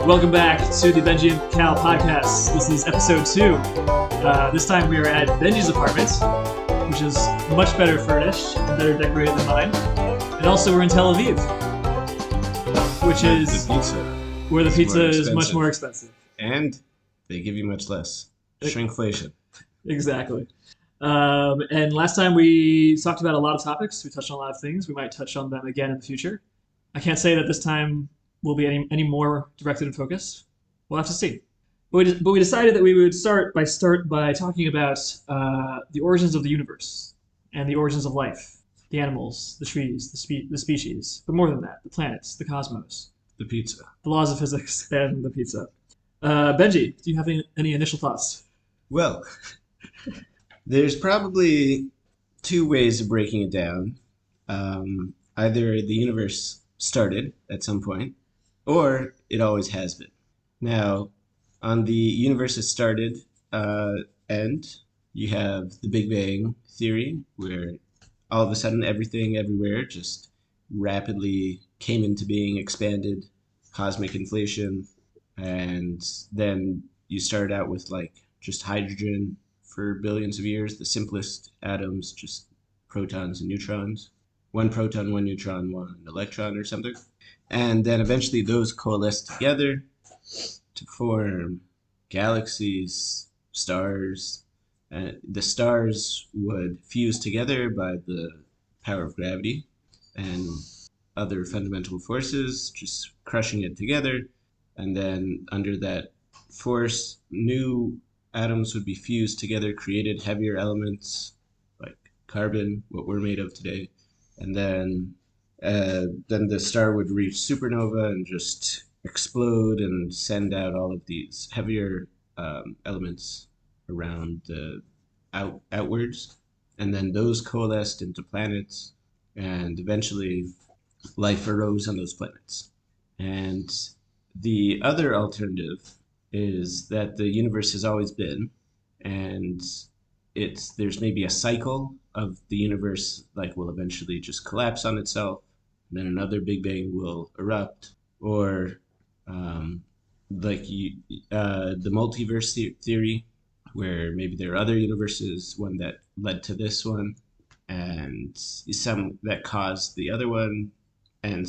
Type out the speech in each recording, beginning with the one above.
Welcome back to the Benjy and Cal podcast. This is episode 2. This time we are at Benjy's apartment, which is much better furnished and better decorated than mine. And also we're in Tel Aviv, which is where the pizza is much more expensive. And they give you much less. Shrinkflation. Exactly. And last time we talked about a lot of topics. We touched on a lot of things. We might touch on them again in the future. I can't say that this time will be any more directed and focused. We'll have to see. But we decided that we would start by talking about the origins of the universe and the origins of life, the animals, the trees, the species, but more than that, the planets, the cosmos, the pizza, the laws of physics, and the pizza. Benjy, do you have any initial thoughts? Well, there's probably two ways of breaking it down. Either the universe started at some point, or it always has been. Now, on the universe has started end, you have the Big Bang theory, where all of a sudden everything everywhere just rapidly came into being, expanded, cosmic inflation, and then you started out with like just hydrogen for billions of years, the simplest atoms, just protons and neutrons. One proton, one neutron, one electron or something. And then eventually those coalesced together to form galaxies, stars. And the stars would fuse together by the power of gravity and other fundamental forces, just crushing it together. And then under that force, new atoms would be fused together, created heavier elements like carbon, what we're made of today. And then the star would reach supernova and just explode and send out all of these heavier elements around outwards. And then those coalesced into planets, and eventually life arose on those planets. And the other alternative is that the universe has always been, and there's maybe a cycle of the universe, like will eventually just collapse on itself, and then another Big Bang will erupt, or the multiverse theory, where maybe there are other universes, one that led to this one, and some that caused the other one, and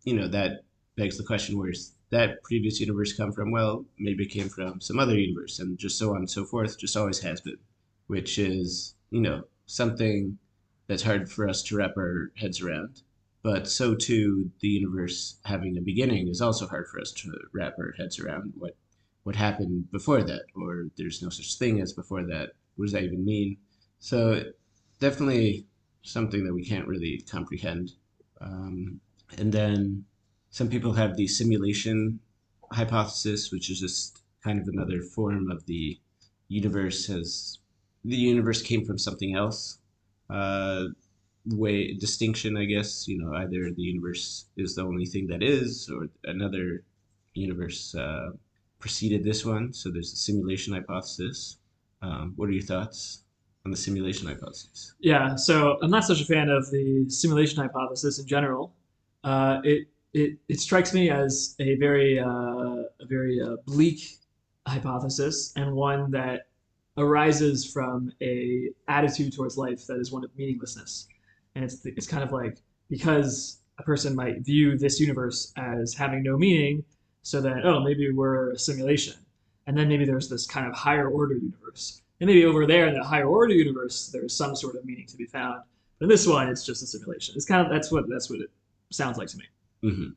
that begs the question, where's that previous universe come from? Well, maybe it came from some other universe, and just so on and so forth, just always has been, which is, something that's hard for us to wrap our heads around. But so too, the universe having a beginning is also hard for us to wrap our heads around. What happened before that, or there's no such thing as before that. What does that even mean? So definitely something that we can't really comprehend. And then some people have the simulation hypothesis, which is just kind of another form of the universe came from something else. Distinction, I guess, either the universe is the only thing that is, or another universe preceded this one. So there's the simulation hypothesis. What are your thoughts on the simulation hypothesis? Yeah, so I'm not such a fan of the simulation hypothesis in general. It strikes me as a very bleak hypothesis, and one that arises from a attitude towards life that is one of meaninglessness. And it's kind of like, because a person might view this universe as having no meaning, so that, maybe we're a simulation. And then maybe there's this kind of higher order universe. And maybe over there in that higher order universe, there's some sort of meaning to be found. But in this one, it's just a simulation. It's kind of, that's what it sounds like to me. Mm-hmm.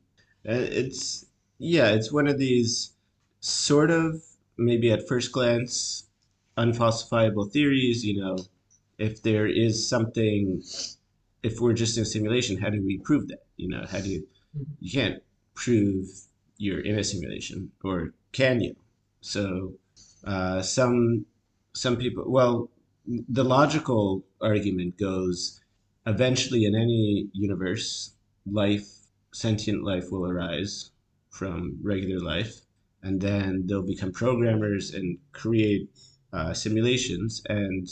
It's one of these sort of, maybe at first glance, unfalsifiable theories. If there is something, if we're just in a simulation, how do we prove that? You can't prove you're in a simulation, or can you? So some people, well, the logical argument goes, eventually in any universe, sentient life will arise from regular life, and then they'll become programmers and create simulations. And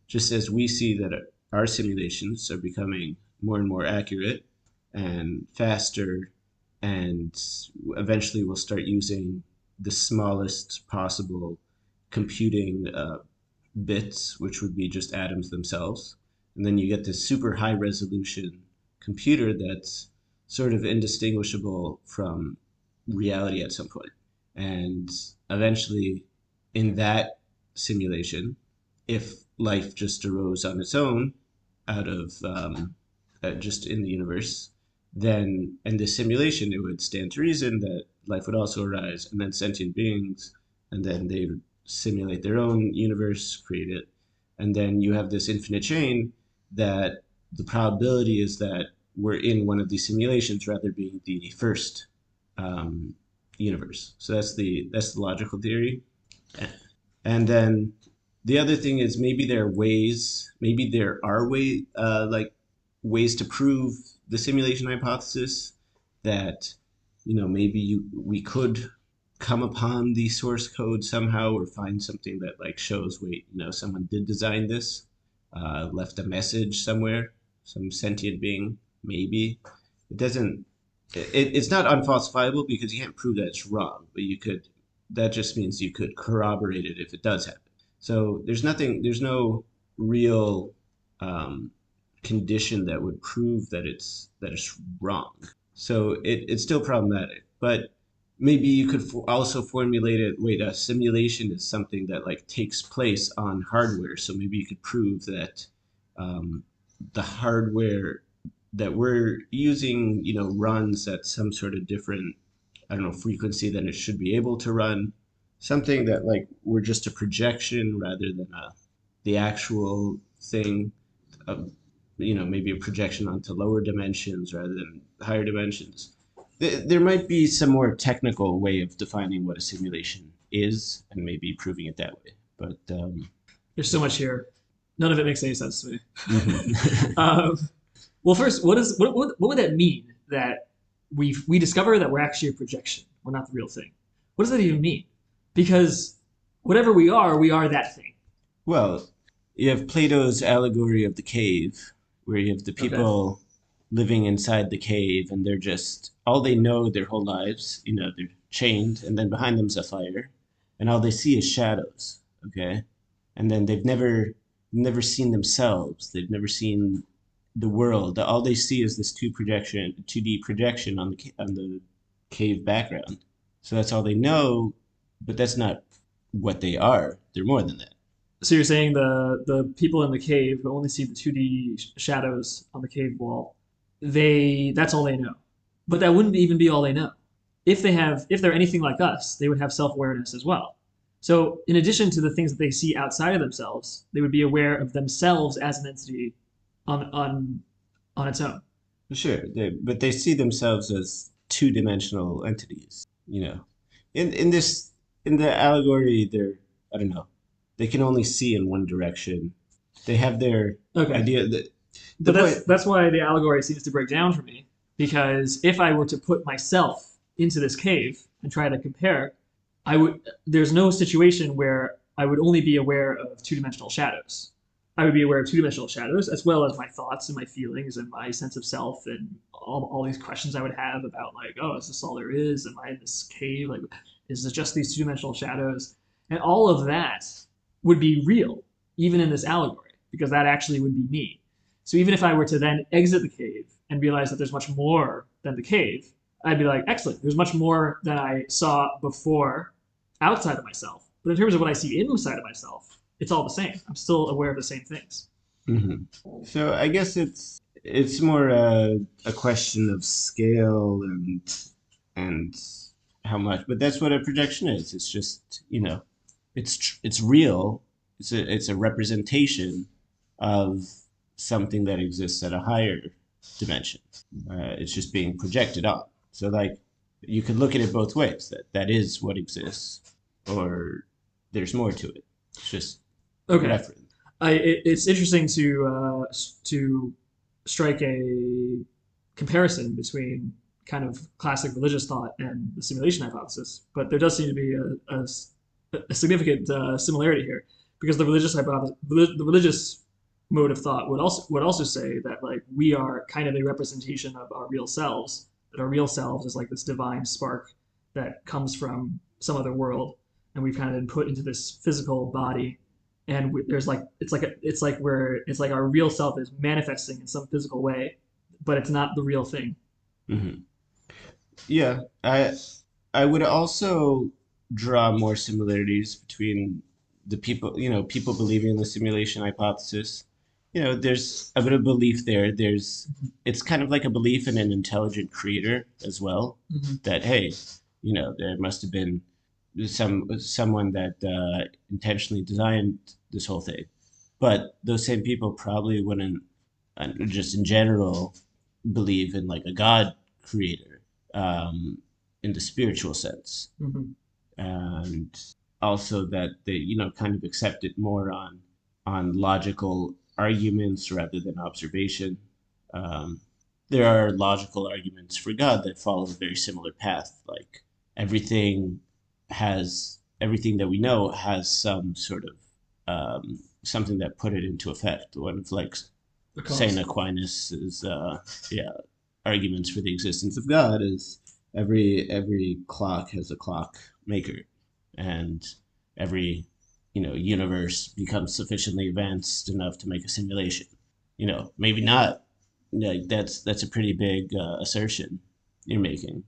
just as we see that our simulations are becoming more and more accurate and faster and eventually we'll start using the smallest possible computing bits, which would be just atoms themselves. And then you get this super high resolution computer that's sort of indistinguishable from reality at some point. And eventually, in that simulation, if life just arose on its own out of just in the universe, then in this simulation, it would stand to reason that life would also arise, and then sentient beings, and then they would simulate their own universe, create it, and then you have this infinite chain that the probability is that we're in one of these simulations rather being the first um, universe. So that's the logical theory. And then the other thing is maybe there are ways to prove the simulation hypothesis that maybe we could come upon the source code somehow or find something that like shows wait someone did design this, left a message somewhere, some sentient being maybe. It doesn't it's not unfalsifiable because you can't prove that it's wrong, but you could that just means you could corroborate it if it does happen. So there's no real um, condition that would prove that it's wrong. So it's still problematic, but maybe you could also formulate it. Wait, a simulation is something that like takes place on hardware. So maybe you could prove that um, the hardware that we're using, runs at some sort of different, I don't know, frequency than it should be able to run. Something that like we're just a projection rather than the actual thing. Of, maybe a projection onto lower dimensions rather than higher dimensions. There might be some more technical way of defining what a simulation is and maybe proving it that way. But There's so much here. None of it makes any sense to me. mhm. um, well, first, what would that mean that we discover that we're actually a projection? We're not the real thing. What does that even mean? Because whatever we are that thing. Well, you have Plato's allegory of the cave, where you have the Okay. people living inside the cave, and they're just all they know their whole lives. They're chained, and then behind them's a fire, and all they see is shadows. Okay, and then they've never seen themselves. They've never seen the world. All they see is this 2D projection on the cave background. So that's all they know, but that's not what they are. They're more than that. So you're saying the people in the cave who only see the 2D shadows on the cave wall, that's all they know. But that wouldn't even be all they know. If they're anything like us, they would have self-awareness as well. So in addition to the things that they see outside of themselves, they would be aware of themselves as an entity on on on its own. Sure, but they see themselves as two-dimensional entities. In this in the allegory, they're I don't know. They can only see in one direction. They have their Okay. idea that the But point. that's why the allegory seems to break down for me. Because if I were to put myself into this cave and try to compare, I would. There's no situation where I would only be aware of two-dimensional shadows. I would be aware of two-dimensional shadows as well as my thoughts and my feelings and my sense of self and all these questions I would have about like, oh, is this all there is? Am I in this cave? Like, is it just these two-dimensional shadows? And all of that would be real, even in this allegory, because that actually would be me. So even if I were to then exit the cave and realize that there's much more than the cave, I'd be like, excellent, there's much more than I saw before outside of myself. But in terms of what I see inside of myself, it's all the same. I'm still aware of the same things. Mhm. So I guess it's more a question of scale and how much, but that's what a projection is. It's just it's real. It's a representation of something that exists at a higher dimension. It's just being projected on. So like you could look at it both ways. That is what exists, or there's more to it. It's just Okay, reference. it's interesting to strike a comparison between kind of classic religious thought and the simulation hypothesis, but there does seem to be a significant similarity here because the religious hypothesis, the religious mode of thought would also say that like we are kind of a representation of our real selves that our real selves is like this divine spark that comes from some other world, and we've kind of been put into this physical body, and there's like it's like where it's like our real self is manifesting in some physical way, but it's not the real thing. Hmm. Yeah, I would also draw more similarities between the people, people believing in the simulation hypothesis. There's a bit of belief there. It's kind of like a belief in an intelligent creator as well, Mm-hmm. that hey, there must have been someone that intentionally designed this whole thing. But those same people probably wouldn't, just in general, believe in like a God creator, um, in the spiritual sense, Mm-hmm. and also that they kind of accept it more on logical arguments rather than observation. Um, there are logical arguments for God that follow a very similar path, like everything everything that we know has some sort of something that put it into effect. One of like The Saint cause. Aquinas is yeah, arguments for the existence of God is every clock has a clock maker, and every universe becomes sufficiently advanced enough to make a simulation. Maybe not. Like that's a pretty big assertion you're making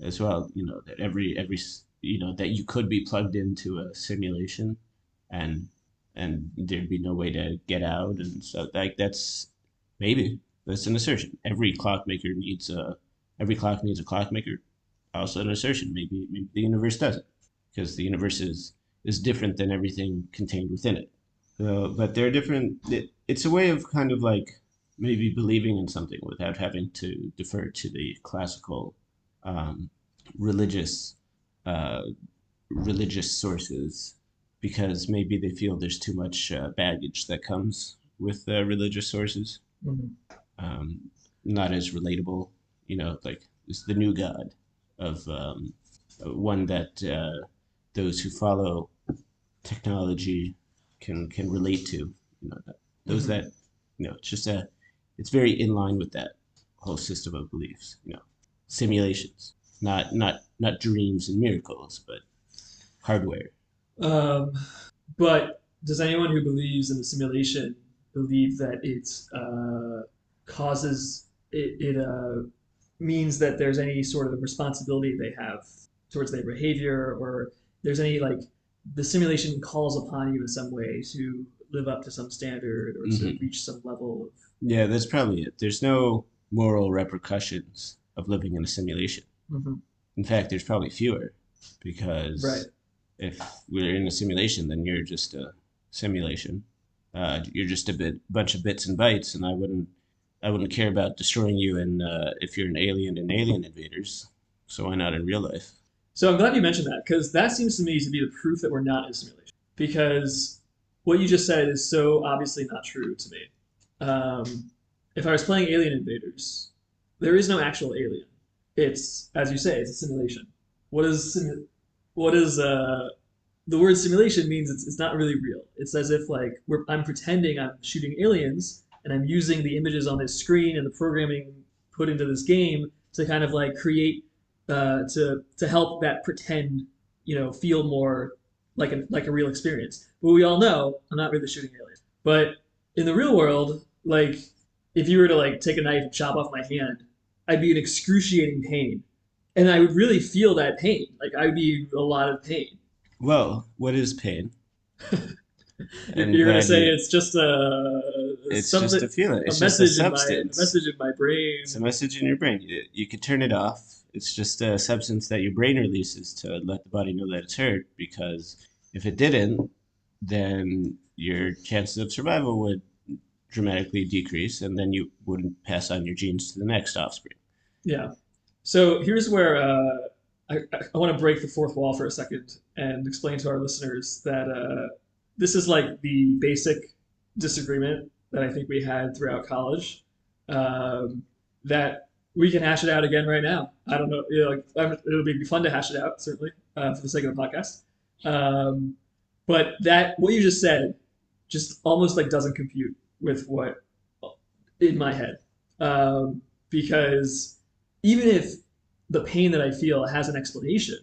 as well. That every that you could be plugged into a simulation, and there'd be no way to get out, and so like maybe that's an assertion. Every clock needs a clockmaker. Also an assertion. Maybe the universe doesn't, because the universe is different than everything contained within it. So, but they're different. It's a way of kind of like maybe believing in something without having to defer to the classical um, religious uh, religious sources, because maybe they feel there's too much baggage that comes with religious sources, Mm-hmm. um, not as relatable. Like it's the new God of one that those who follow technology can relate to. Those Mm-hmm. that it's just it's very in line with that whole system of beliefs. Simulations, not dreams and miracles, but hardware. Um, but does anyone who believes in the simulation believe that it causes it means that there's any sort of responsibility they have towards their behavior, or there's any like the simulation calls upon you in some way to live up to some standard or to Hmm. reach some level of. Yeah, that's probably it. There's no moral repercussions of living in a simulation. Mhm. In fact, there's probably fewer, Right. because if we're in a simulation, then you're just a simulation. You're just bunch of bits and bytes, and I wouldn't care about destroying you. And if you're an alien in Alien Invaders, so why not in real life? So I'm glad you mentioned that because that seems to me to be the proof that we're not in a simulation. Because what you just said is so obviously not true to me. If I was playing Alien Invaders, there is no actual alien. It's as you say, it's a simulation. What is what is the word simulation means it's not really real. It's as if like I'm pretending I'm shooting aliens and I'm using the images on this screen and the programming put into this game to kind of like create to help that pretend feel more like a real experience. But we all know I'm not really shooting aliens. But in the real world, like if you were to like take a knife and chop off my hand, I'd be in excruciating pain, and I would really feel that pain. Like I'd be in a lot of pain. Well, what is pain? You're, I'm you're gonna glad say you. it's just It's just something a feeling. a It's just a message in a substance. message in my It's a brain. message in your brain. You can turn it off. It's just a substance that your brain releases to let the body know that it's hurt. Because if it didn't, then your chances of survival would dramatically decrease, and then you wouldn't pass on your genes to the next offspring. Yeah. So here's where I want to break the fourth wall for a second and explain to our listeners that this is like the basic disagreement that I think we had throughout college. Um, that we can hash it out again right now. I don't know. Like, it'll be fun to hash it out, certainly, for the sake of the podcast. Um, but that what you just said just almost like doesn't compute with what in my head, because even if the pain that I feel has an explanation.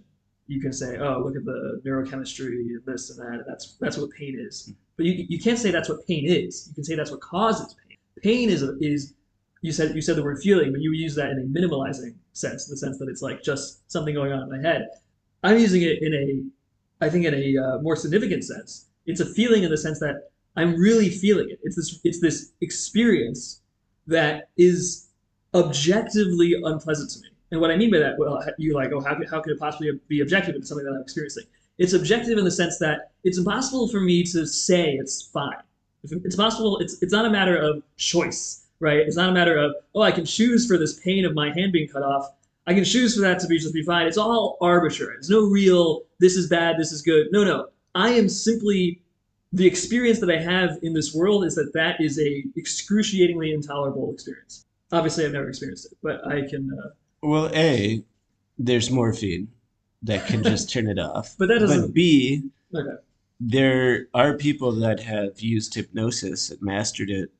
You can say, oh, look at the neurochemistry and this and that. And that's what pain is. But you can't say that's what pain is. You can say that's what causes pain. Pain is you said the word feeling, but you use that in a minimalizing sense, in the sense that it's like just something going on in my head. I'm using it I think in a more significant sense. It's a feeling in the sense that I'm really feeling it. It's this experience that is objectively unpleasant to me. And what I mean by that, well, you're like, oh, how could it possibly be objective in something that I'm experiencing? It's objective in the sense that it's impossible for me to say it's fine. It's possible. It's not a matter of choice, right? It's not a matter of, oh, I can choose for this pain of my hand being cut off. I can choose for that to be just be fine. It's all arbitrary. There's no real, this is bad, this is good. No, no. I am simply, the experience that I have in this world is that is a excruciatingly intolerable experience. Obviously, I've never experienced it, but I can. Well, A, there's morphine that can just turn it off. But that But doesn't. B, Okay. there are people that have used hypnosis and mastered it,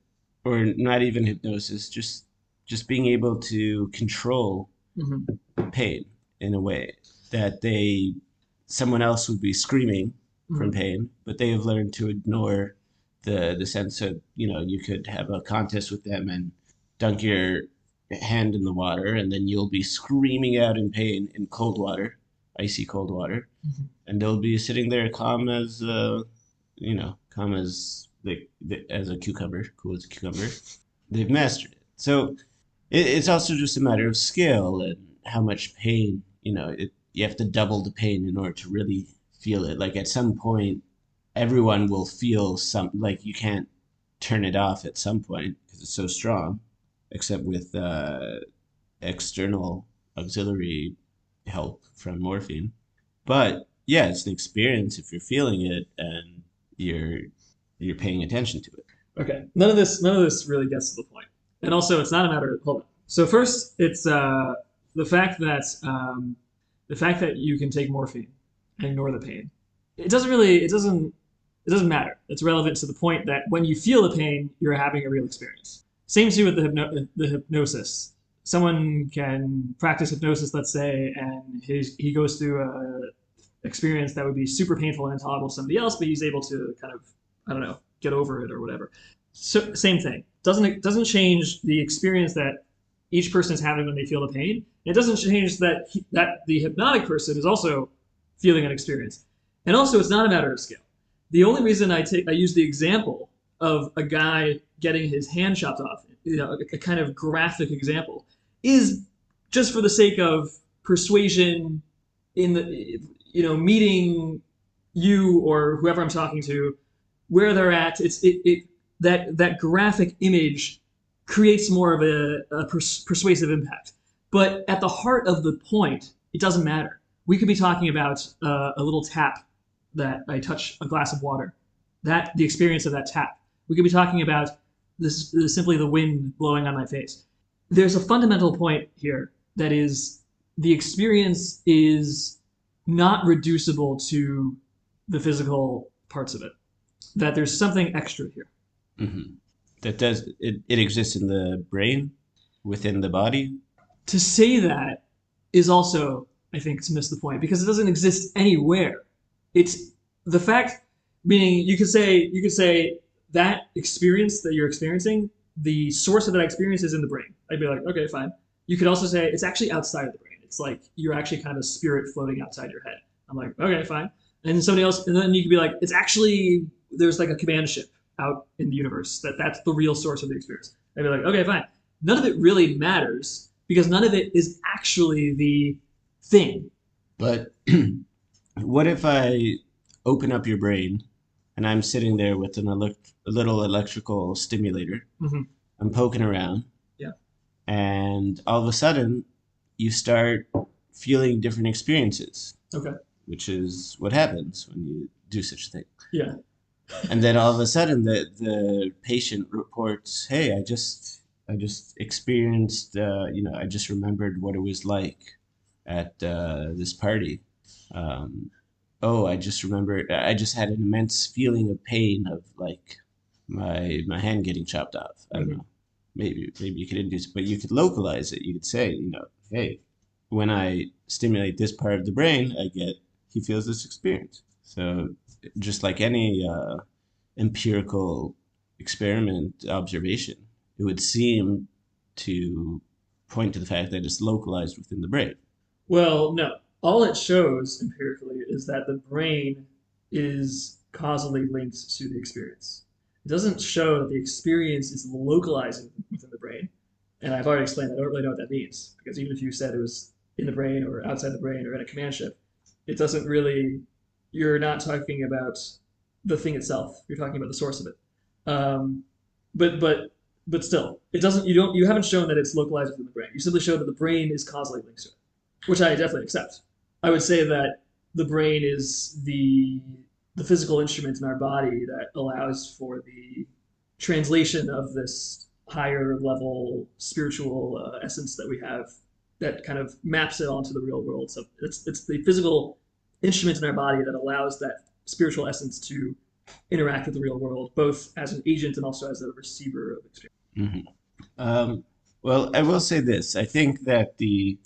or not even hypnosis, just being able to control Hmm. pain in a way that someone else would be screaming from Hmm. pain, but they have learned to ignore the sense of, you could have a contest with them and dunk your hand in the water, and then you'll be screaming out in pain in cold water, icy cold water, and they'll be sitting there calm as calm as as a cucumber, cool as a cucumber. They've mastered it. So it's also just a matter of skill and how much pain. You have to double the pain in order to really feel it. Like at some point, everyone will feel some. Like you can't turn it off at some point because it's so strong, except with external auxiliary help from morphine. But yeah, it's an experience if you're feeling it and you're you're paying attention to it. Okay. None of this really gets to the point. And also, it's not a matter of hold on. So first, it's the fact that the fact that you can take morphine and ignore the pain. It doesn't matter. It's relevant to the point that when you feel the pain, you're having a real experience. Same too with the hypnosis. Someone can practice hypnosis, let's say, and he goes through a experience that would be super painful and intolerable to somebody else, but he's able to kind of, I don't know, get over it or whatever. So same thing. Doesn't change the experience that each person is having when they feel the pain. It doesn't change that the hypnotic person is also feeling an experience. And also, it's not a matter of skill. The only reason I use the example of a guy getting his hand chopped off, a kind of graphic example, is just for the sake of persuasion in the meeting you or whoever I'm talking to where they're at. That graphic image creates more of a persuasive impact. But at the heart of the point, it doesn't matter. We could be talking about a little tap that I touch a glass of water. That the experience of that tap. We could be talking about this simply the wind blowing on my face. There's a fundamental point here that is the experience is not reducible to the physical parts of it. That there's something extra here. Hmm. It exists in the brain, within the body. To say that is also, I think, to miss the point because it doesn't exist anywhere. It's the fact, meaning you could say that experience that you're experiencing, the source of that experience is in the brain. I'd be like, okay, fine. You could also say it's actually outside of the brain. It's like you're actually kind of spirit floating outside your head. I'm like, okay, fine. And then somebody else, and then you could be like, it's actually there's like a command ship out in the universe that's the real source of the experience. I'd be like, okay, fine. None of it really matters because none of it is actually the thing. But what if I open up your brain and I'm sitting there with a little electrical stimulator? Mm-hmm. I'm poking around, Yeah. and all of a sudden, you start feeling different experiences, Okay. which is what happens when you do such a thing. Yeah. And then all of a sudden, the patient reports, "Hey, I just experienced, I just remembered what it was like at this party. Um, oh, I just remembered, I just had an immense feeling of pain of like my hand getting chopped off. I don't Mm-hmm. know. Maybe you could induce, but you could localize it. You could say, hey." when I stimulate this part of the brain, he feels this experience. So just like any empirical experiment observation, it would seem to point to the fact that it's localized within the brain. Well, no. All it shows empirically is that the brain is causally linked to the experience. It doesn't show that the experience is localizing within the brain. And I've already explained that I don't really know what that means because even if you said it was in the brain or outside the brain or in a command shift, it doesn't really. You're not talking about the thing itself. You're talking about the source of it. Um, but but but still, it doesn't. You haven't shown that it's localized within the brain. You simply showed that the brain is causally linked to it, which I definitely accept. I would say that the brain is the physical instrument in our body that allows for the translation of this higher level spiritual essence that we have that kind of maps it onto the real world. So it's the physical instrument in our body that allows that spiritual essence to interact with the real world, both as an agent and also as a receiver of experience. Mhm. Um, well, I will say this. I think that the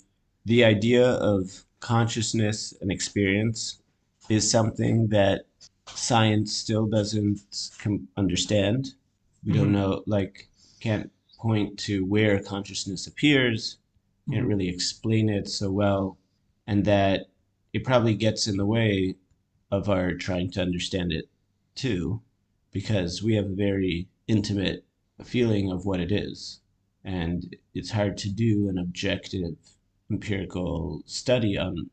idea of consciousness and experience is something that science still doesn't understand. We don't Mm-hmm. know, like, can't point to where consciousness appears, can't Mm-hmm. really explain it so well, and that it probably gets in the way of our trying to understand it too, because we have a very intimate feeling of what it is. And it's hard to do an objective empirical study on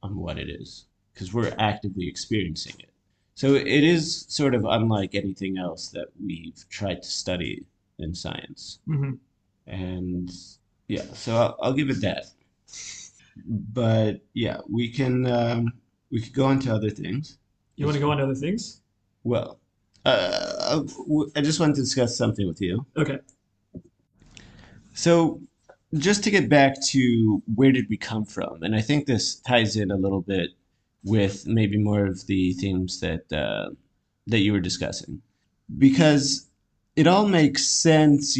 what it is because we're actively experiencing it. So it is sort of unlike anything else that we've tried to study in science. Mm-hmm. And yeah, so I'll give it that. But yeah, we could go into other things. You want to go on to other things? Well, I just wanted to discuss something with you. Okay. So, just to get back to where did we come from, and I think this ties in a little bit with maybe more of the themes that you were discussing, because it all makes sense,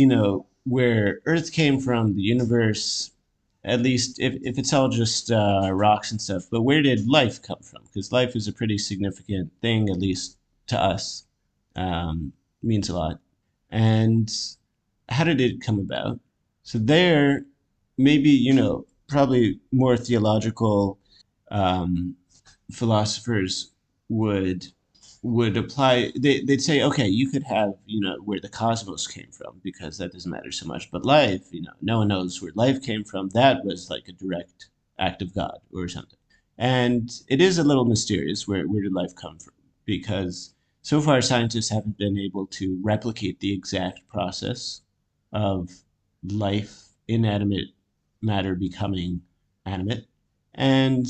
where Earth came from, the universe, at least if it's all just rocks and stuff. But where did life come from? Because life is a pretty significant thing, at least to us. Means a lot. And how did it come about? So there, maybe probably more theological um, philosophers would apply. They'd say, okay, you could have where the cosmos came from because that doesn't matter so much, but life, no one knows where life came from. That was like a direct act of God or something. And it is a little mysterious where did life come from because so far scientists haven't been able to replicate the exact process of life, inanimate matter becoming animate. And,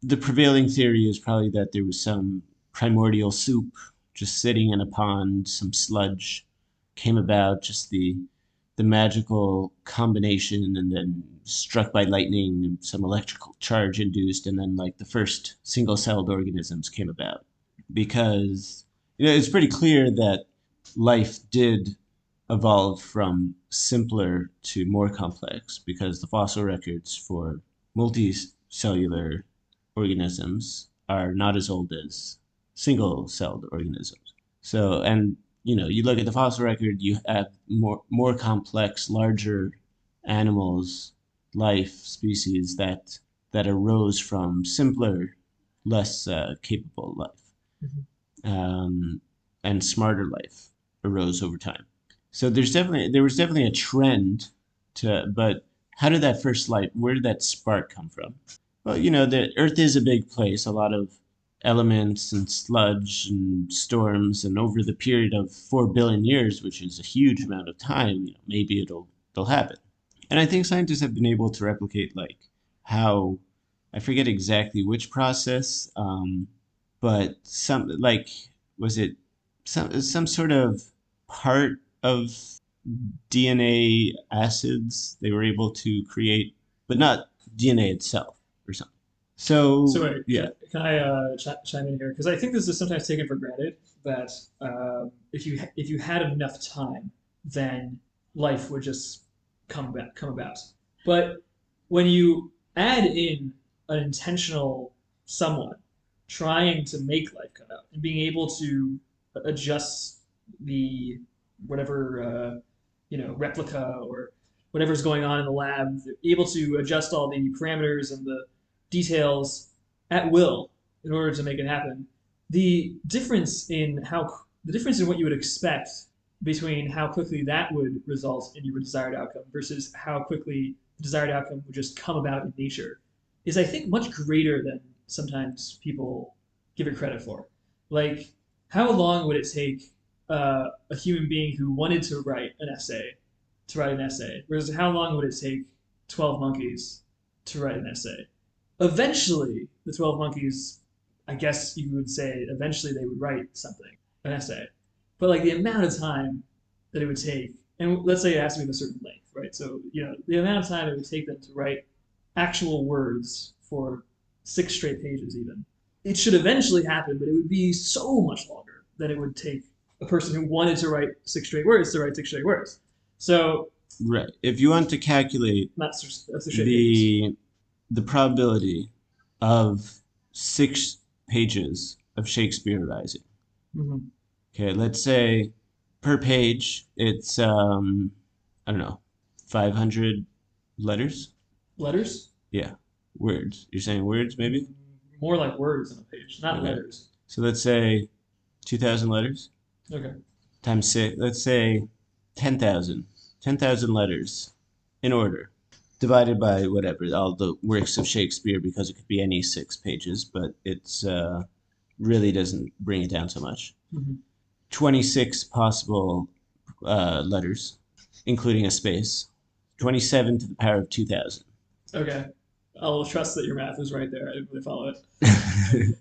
the prevailing theory is probably that there was some primordial soup just sitting in a pond, some sludge came about, just the magical combination, and then struck by lightning, and some electrical charge induced, and then like the first single-celled organisms came about. Because it's pretty clear that life did evolve from simpler to more complex because the fossil records for multicellular organisms are not as old as single-celled organisms. So, and you look at the fossil record, you have more complex, larger animals, life species that arose from simpler, less capable life, Mm-hmm. um, and smarter life arose over time. So there was definitely a trend but how did that first light? Where did that spark come from? Well, the Earth is a big place, a lot of elements and sludge and storms, and over the period of 4 billion years, which is a huge amount of time, maybe it'll happen. And I think scientists have been able to replicate like how I forget exactly which process, but some like was it some sort of part of DNA acids they were able to create, but not DNA itself or something. So So wait, yeah, can I chime in here? Because I think this is sometimes taken for granted that if you had enough time, then life would just come about. But when you add in an intentional someone trying to make life come out and being able to adjust the whatever replica or whatever's going on in the lab, able to adjust all the parameters and the details at will in order to make it happen. The difference in what you would expect between how quickly that would result in your desired outcome versus how quickly the desired outcome would just come about in nature is, I think, much greater than sometimes people give it credit for. Like, how long would it take a human being who wanted to write an essay, versus how long would it take 12 monkeys to write an essay? Eventually, the 12 monkeys, I guess you would say, eventually they would write something, an essay. But like the amount of time that it would take, and let's say it has to be of a certain length, right? So, the amount of time it would take them to write actual words for 6 straight pages, even, it should eventually happen, but it would be so much longer than it would take a person who wanted to write 6 straight words to write 6 straight words. So, Right. If you want to calculate not 6 straight pages. the probability of 6 pages of Shakespeare rising. Mm-hmm. Okay, let's say per page it's I don't know, 500 letters. Letters? Yeah, words. You're saying words maybe? More like words on a page, not Okay. letters. So let's say 2,000 letters Okay. times six. Let's say 10,000. 10,000 letters in order, divided by whatever all the works of Shakespeare, because it could be any 6 pages, but it's really doesn't bring it down so much. Mm-hmm. 26 possible letters, including a space. 27 to the power of 2,000. Okay. I'll trust that your math is right there. I didn't really follow it.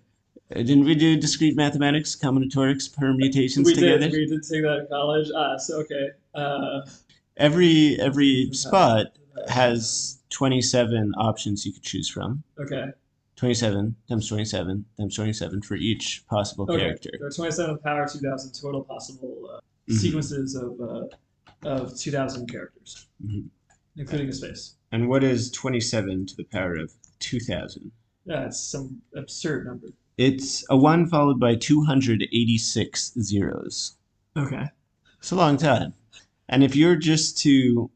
Didn't we do discrete mathematics, combinatorics, permutations We did. together? We did take that in college. So okay. Every spot has 27 options you could choose from. Okay. 27 times 27 times 27 for each possible Okay. character. There are 27 power 2,000 total possible Mhm. sequences of 2,000 characters, Mhm. including a space. And what is 27 to the power of 2,000? Yeah, it's some absurd number. It's a 1 followed by 286 zeros. Okay. It's a long time. And if you're just to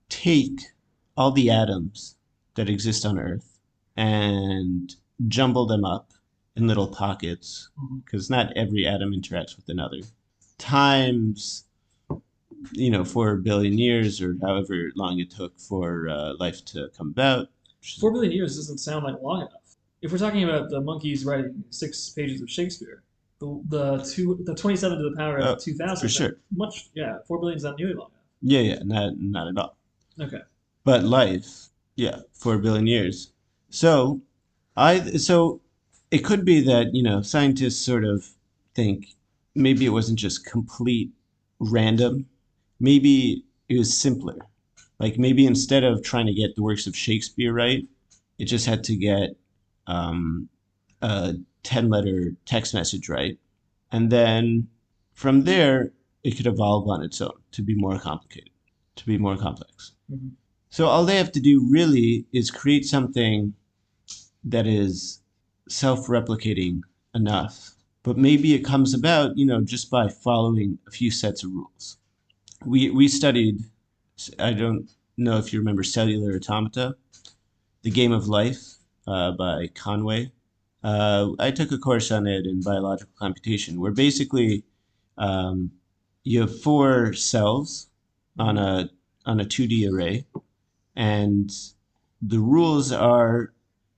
take all the atoms that exist on Earth and jumble them up in little pockets, Mhm. because not every atom interacts with another, times 4 billion years or however long it took for life to come about. 4 billion years doesn't sound like long enough. If we're talking about the monkeys writing 6 pages of Shakespeare, the 27 to the power of For 2,000, sure. 4 billion is not nearly long Yeah, not at all. enough. Okay. But life, yeah, 4 billion years. So so it could be that, scientists sort of think maybe it wasn't just complete random. Maybe it was simpler. Like maybe instead of trying to get the works of Shakespeare right, it just had to get a 10-letter text message right. And then from there, it could evolve on its own to be more complicated, to be more complex. Mm-hmm. So all they have to do really is create something that is self-replicating enough. But maybe it comes about, just by following a few sets of rules. We studied, I don't know if you remember Cellular Automata, The Game of Life by Conway. I took a course on it in biological computation, where basically you have 4 cells on a 2D array, and the rules are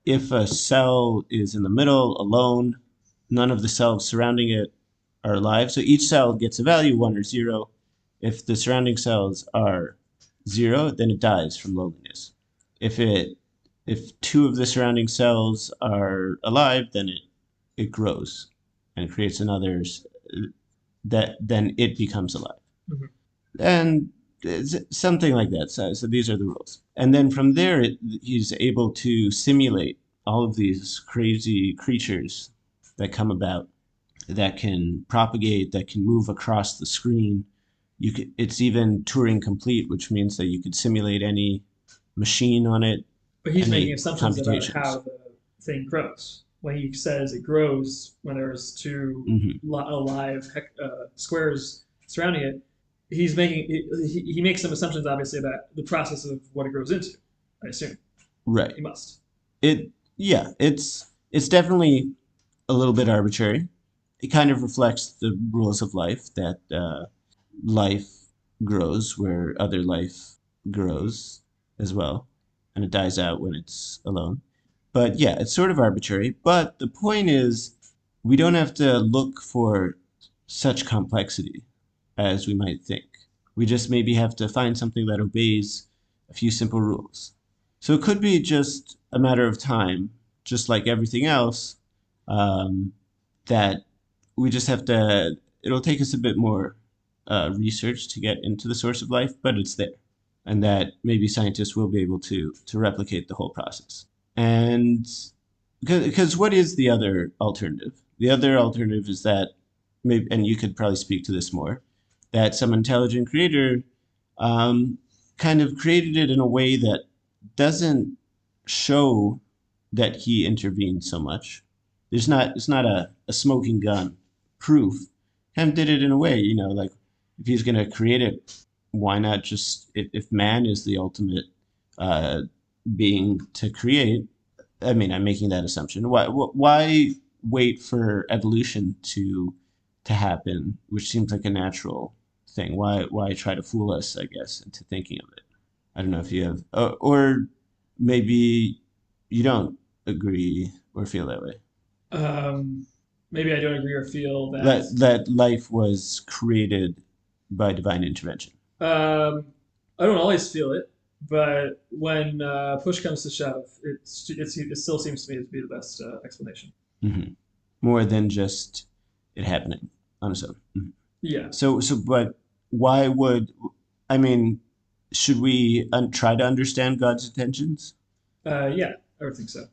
if a cell is in the middle alone, none of the cells surrounding it are alive. So each cell gets a value 1 or 0. If the surrounding cells are 0, then it dies from loneliness. If 2 of the surrounding cells are alive, then it grows and creates another that then it becomes alive. Mm-hmm. And it's something like that. So these are the rules. And then from there, he's able to simulate all of these crazy creatures that come about, that can propagate, that can move across the screen. It's even Turing complete, which means that you could simulate any machine on it. But he's making any assumptions about computations. how the thing grows. When he says it grows when there's two Hmm. alive squares surrounding it, he makes some assumptions obviously about the process of what it grows into. I assume Right. he must. It yeah, it's definitely a little bit arbitrary. It kind of reflects the rules of life that life grows where other life grows as well, and it dies out when it's alone. But yeah, it's sort of arbitrary. But the point is, we don't have to look for such complexity as we might think. We just maybe have to find something that obeys a few simple rules. So it could be just a matter of time, just like everything else, um, that we just have to, it'll take us a bit more research to get into the source of life, but it's there. And that maybe scientists will be able to replicate the whole process. And because what is the other alternative? The other alternative is that maybe, and you could probably speak to this more, that some intelligent creator um, kind of created it in a way that doesn't show that he intervened so much. It's not a smoking gun proof. Kind of did it in a way, like if he's going to create it, why not just, if man is the ultimate uh, being to create, I mean, I'm making that assumption. Why wait for evolution to happen, which seems like a natural thing? Why try to fool us, I guess, into thinking of it? I don't know if you have, or maybe you don't agree or feel that way. Um, Maybe I don't agree or feel that. That life was created by divine intervention. Um, I don't always feel it, but when push comes to shove, it still seems to me to be the best explanation. Hmm. More than just it happening on its own. Mhm. Yeah, But why would, I mean, should we try to understand God's intentions? yeah, I would think so.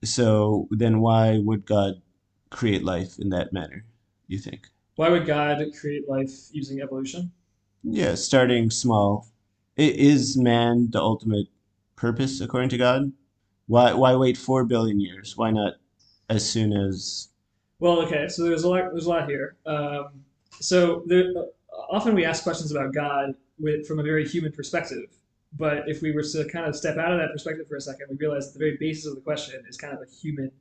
So then why would God create life in that manner, you think? Why would God create life using evolution? Yeah, starting small. Is man the ultimate purpose according to God? Why wait 4 billion years? Why not as soon as? Well, okay, so there's a lot. There's a lot here. So there, often we ask questions about God from a very human perspective. But if we were to kind of step out of that perspective for a second, we realize that the very basis of the question is kind of a human.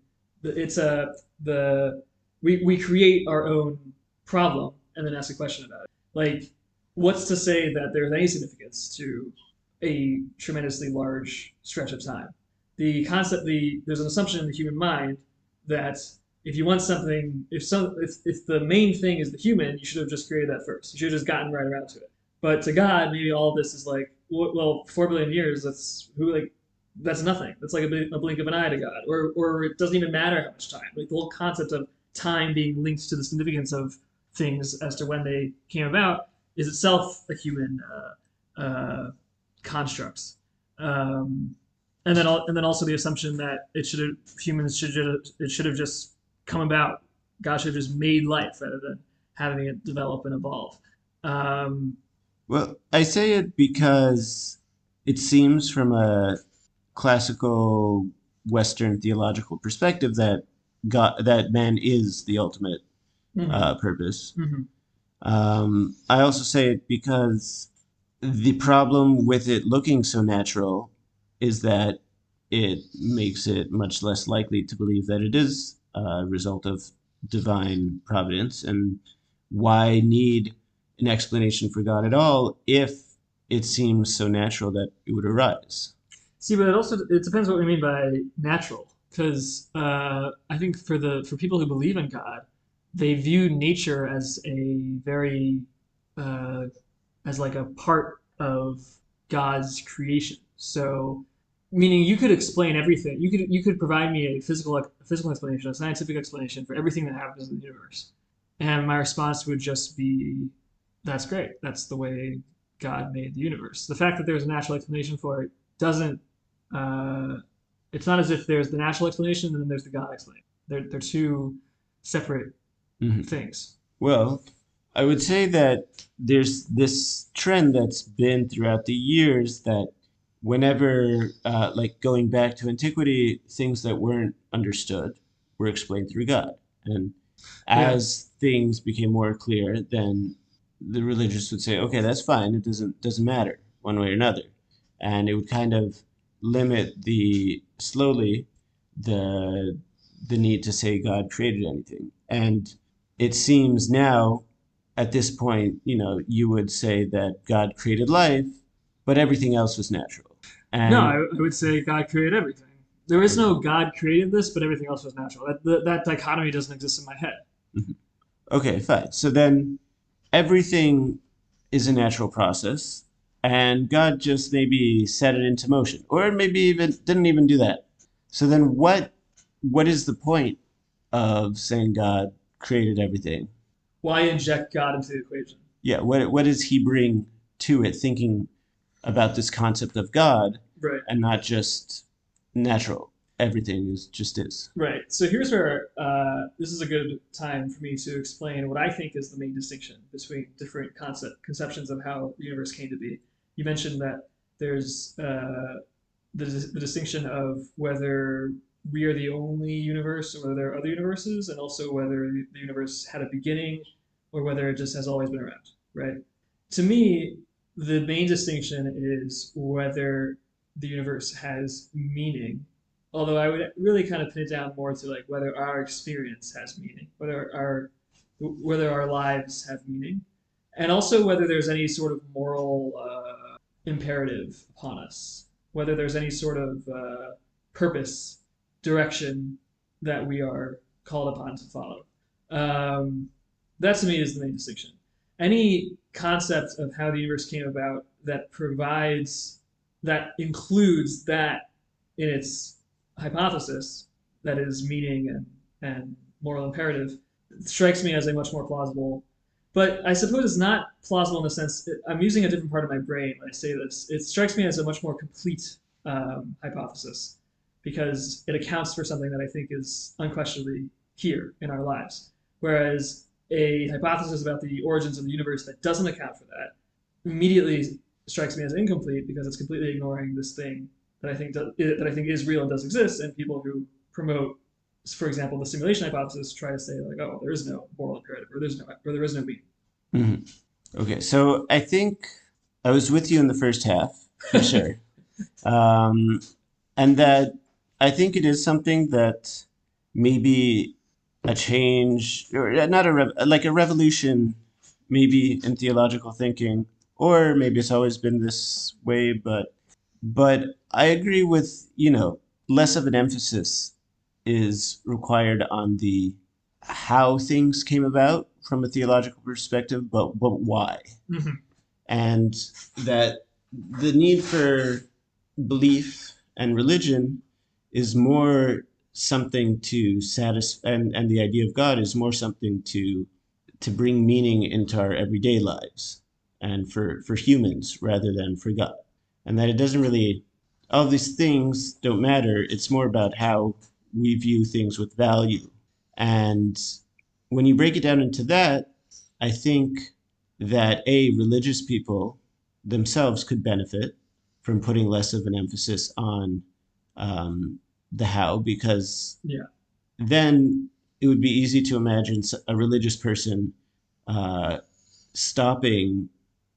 It's a the we create our own problem and then ask a question about it. Like, what's to say that there's any significance to a tremendously large stretch of time? There's an assumption in the human mind that if you want something, if the main thing is the human, you should have just created that first. You should have just gotten right around to it. But to God, maybe all of this is like, well, 4 billion years. That's nothing. That's like a blink of an eye to God, or it doesn't even matter how much time. Like the whole concept of time being linked to the significance of things as to when they came about is itself a human construct. Um, and then also the assumption that it should have just come about. God should have just made life rather than having it develop and evolve. Um, Well, I say it because it seems from a classical Western theological perspective that that man is the ultimate mhm, purpose. mhm. I also say it because the problem with it looking so natural is that it makes it much less likely to believe that it is a result of divine providence. And why need an explanation for God at all if it seems so natural that it would arise? See, but it depends what we mean by natural, because I think for people who believe in God, they view nature as a very uh, as like a part of God's creation. So, meaning you could explain everything. You could provide me a physical explanation, a scientific explanation for everything that happens in the universe, and my response would just be, "That's great. That's the way God made the universe." The fact that there's a natural explanation for it doesn't. Uh, it's not as if there's the natural explanation and then there's the God explanation. They're two separate Mhm. things. Well, I would say that there's this trend that's been throughout the years that whenever, like going back to antiquity, things that weren't understood were explained through God. And Yeah. as things became more clear, then the religious would say, okay, that's fine. It doesn't matter one way or another. And it would kind of limit the slowly the the need to say God created anything. And it seems now at this point, you would say that God created life, but everything else was natural. No, And I would say God created everything. There is okay, no God created this, but everything else was natural. That dichotomy doesn't exist in my head. mhm. Okay, fine. So then everything is a natural process, and God just maybe set it into motion, or maybe even didn't even do that. So then what is the point of saying God created everything? Why inject God into the equation? Yeah, what does he bring to it, thinking about this concept of God Right. and not just natural? Everything is just is. Right. So here's where this is a good time for me to explain what I think is the main distinction between different conceptions of how the universe came to be. You mentioned that there's the distinction of whether we are the only universe or whether there are other universes, and also whether the universe had a beginning or whether it just has always been around. Right. To me, the main distinction is whether the universe has meaning, although I would really kind of pin it down more to like whether our experience has meaning, whether our lives have meaning, and also whether there's any sort of moral imperative upon us, whether there's any sort of purpose, direction that we are called upon to follow. Um, that to me is the main distinction. Any concept of how the universe came about that includes that in its hypothesis, that is meaning and moral imperative, strikes me as a much more plausible. But I suppose it's not plausible in the sense I'm using a different part of my brain when I say this. It strikes me as a much more complete hypothesis because it accounts for something that I think is unquestionably here in our lives. Whereas a hypothesis about the origins of the universe that doesn't account for that immediately strikes me as incomplete because it's completely ignoring this thing that I think is real and does exist, and people who promote, for example, the simulation hypothesis try to say like, oh, there is no moral imperative, or there is no meaning. Mhm. Okay, so I think I was with you in the first half for sure. Um, and that I think it is something that maybe a change, or not like a revolution, maybe in theological thinking, or maybe it's always been this way, but I agree with, less of an emphasis is required on the how things came about from a theological perspective, but why. Mm-hmm. And that the need for belief and religion is more something to satisfy, and the idea of God is more something to bring meaning into our everyday lives and for humans rather than for God. And that it doesn't really, all these things don't matter. It's more about how we view things with value. And when you break it down into that, I think that religious people themselves could benefit from putting less of an emphasis on the how, because Yeah. then it would be easy to imagine a religious person uh, stopping,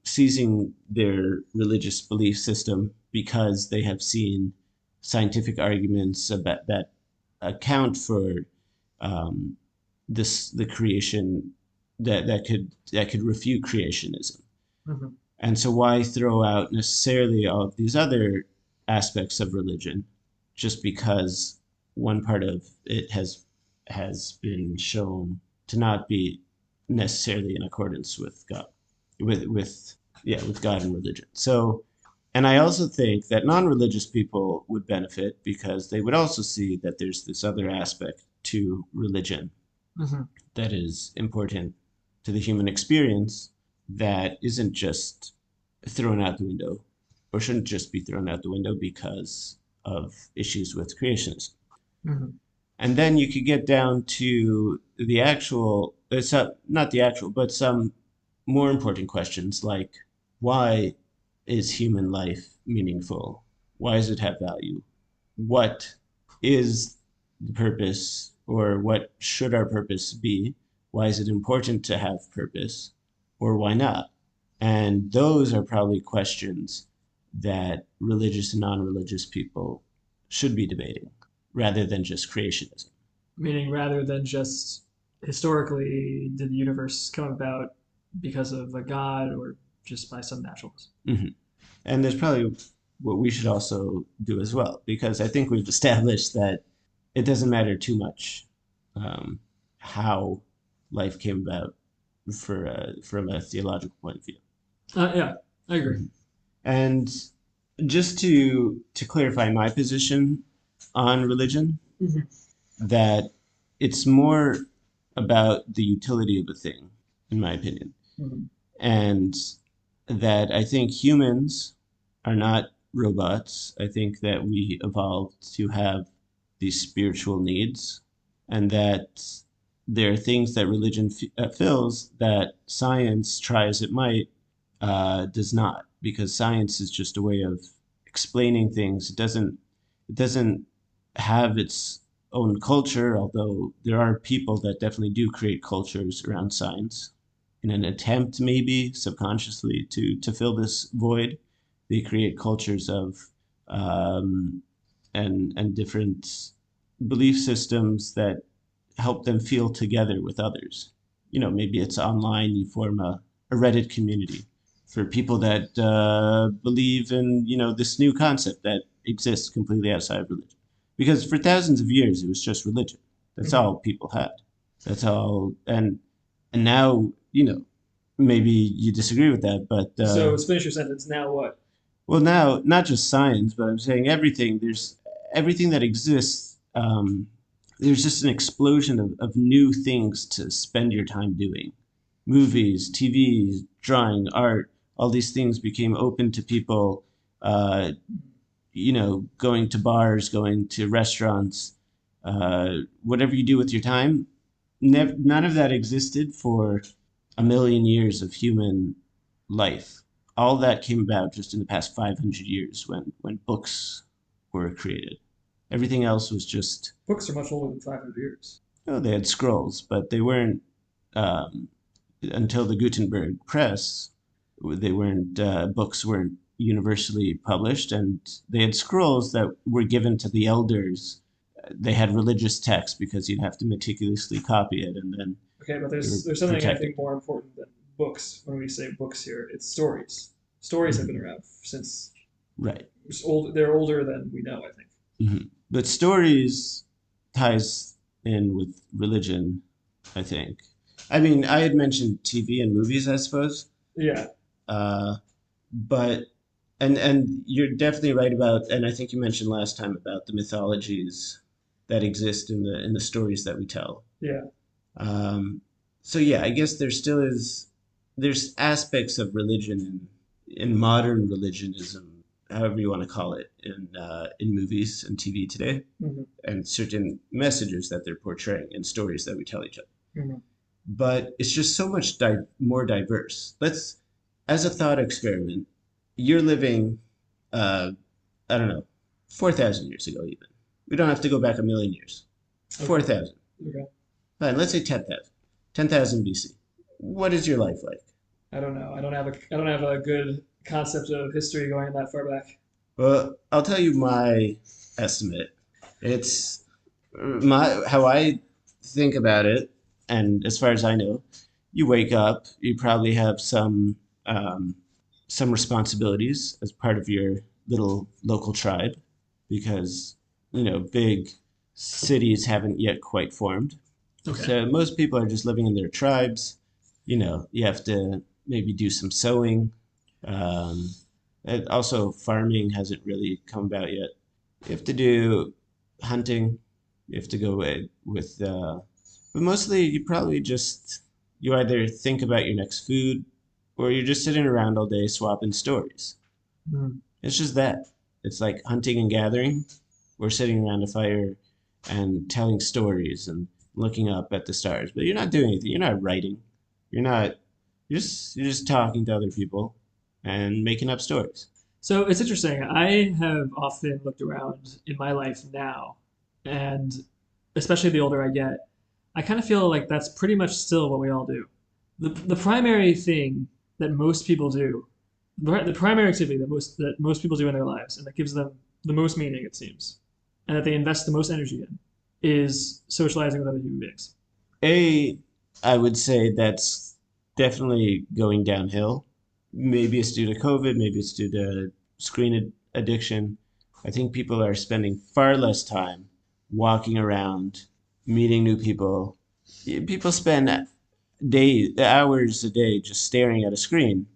seizing their religious belief system because they have seen scientific arguments about that account for um, the creation that could refute creationism. Mm-hmm. And so why throw out necessarily all of these other aspects of religion just because one part of it has been shown to not be necessarily in accordance with God, with God and religion. So, and I also think that non-religious people would benefit because they would also see that there's this other aspect to religion Mm-hmm. that is important to the human experience that isn't just thrown out the window, or shouldn't just be thrown out the window because of issues with creationism. Mm-hmm. And then you could get down to the actual, not the actual, but some more important questions like why is human life meaningful? Why does it have value? What is the purpose, or what should our purpose be? Why is it important to have purpose, or why not? And those are probably questions that religious and non religious people should be debating rather than just creationism. Meaning, rather than just historically, did the universe come about because of a god or just by some naturalism? Hmm. And there's probably what we should also do as well, because I think we've established that it doesn't matter too much um, how life came about from a theological point of view. Yeah, I agree. Mhm. And just to clarify my position on religion, Mm-hmm. that it's more about the utility of a thing, in my opinion, Mm-hmm. and that I think humans are not robots. I think that we evolved to have these spiritual needs, and that there are things that religion fills that science, try as it might, does not, because science is just a way of explaining things. It doesn't have its own culture, although there are people that definitely do create cultures around science in an attempt, maybe subconsciously, to fill this void. They create cultures of um, and different belief systems that help them feel together with others. Maybe it's online. You form a Reddit community for people that believe in this new concept that exists completely outside of religion. Because for thousands of years it was just religion. That's Mm-hmm. all people had. That's all. And now maybe you disagree with that, but So, finish your sentence. Now what? well, now not just science, but I'm saying everything. There's everything that exists. There's just an explosion of new things to spend your time doing. Movies, TV, drawing, art, all these things became open to people, uh, going to bars, going to restaurants, whatever you do with your time. None of that existed for a million years of human life. All that came about just in the past 500 years when books were created. Everything else was just, Books are much older than 500 years. they had scrolls, but they weren't, um, until the Gutenberg press, they weren't, books weren't universally published, and they had scrolls that were given to the elders. They had religious text because you'd have to meticulously copy it, and then Okay, but they were there's something I protected. think more important than books. When we say books here, it's stories. Stories have Mhm. been around since Right. old. They're older than we know. I think. But stories ties in with religion, I think. I mean, I had mentioned TV and movies, I suppose. Yeah. Uh, but and you're definitely right about, and I think you mentioned last time about the mythologies that exist in the stories that we tell. Yeah. Um, so yeah, I guess there's aspects of religion in modern religionism, however you want to call it, in movies and TV today, Mm-hmm. and certain messages that they're portraying in stories that we tell each other. Mm-hmm. But it's just so much more diverse. As a thought experiment, you're living, uh, I don't know, 4,000 years ago even. We don't have to go back a million years. Okay. 4,000. Okay. Fine, let's say 10,000. 10,000 BC. What is your life like? I don't know. I don't have a good concept of history going that far back. Well, I'll tell you my estimate. It's my how I think about it, and as far as I know, you wake up, you probably have um, some responsibilities as part of your little local tribe, because big cities haven't yet quite formed. Okay. So most people are just living in their tribes. You have to maybe do some sewing. Um, and also, farming hasn't really come about yet. You have to do hunting. You have to go but mostly you either think about your next food, or you're just sitting around all day swapping stories. Mm-hmm. It's just that. It's like hunting and gathering. We're sitting around a fire and telling stories and looking up at the stars, but you're not doing anything. You're not writing. You're not. You're just talking to other people and making up stories. So it's interesting. I have often looked around in my life now, and especially the older I get, I kind of feel like that's pretty much still what we all do. The primary thing that most people do, the primary activity that most people do in their lives, and that gives them the most meaning, it seems, and that they invest the most energy in, is socializing with other human beings. A, I would say that's definitely going downhill. Maybe it's due to COVID, maybe it's due to addiction. I think people are spending far less time walking around, meeting new people. People spend hours a day just staring at a screen.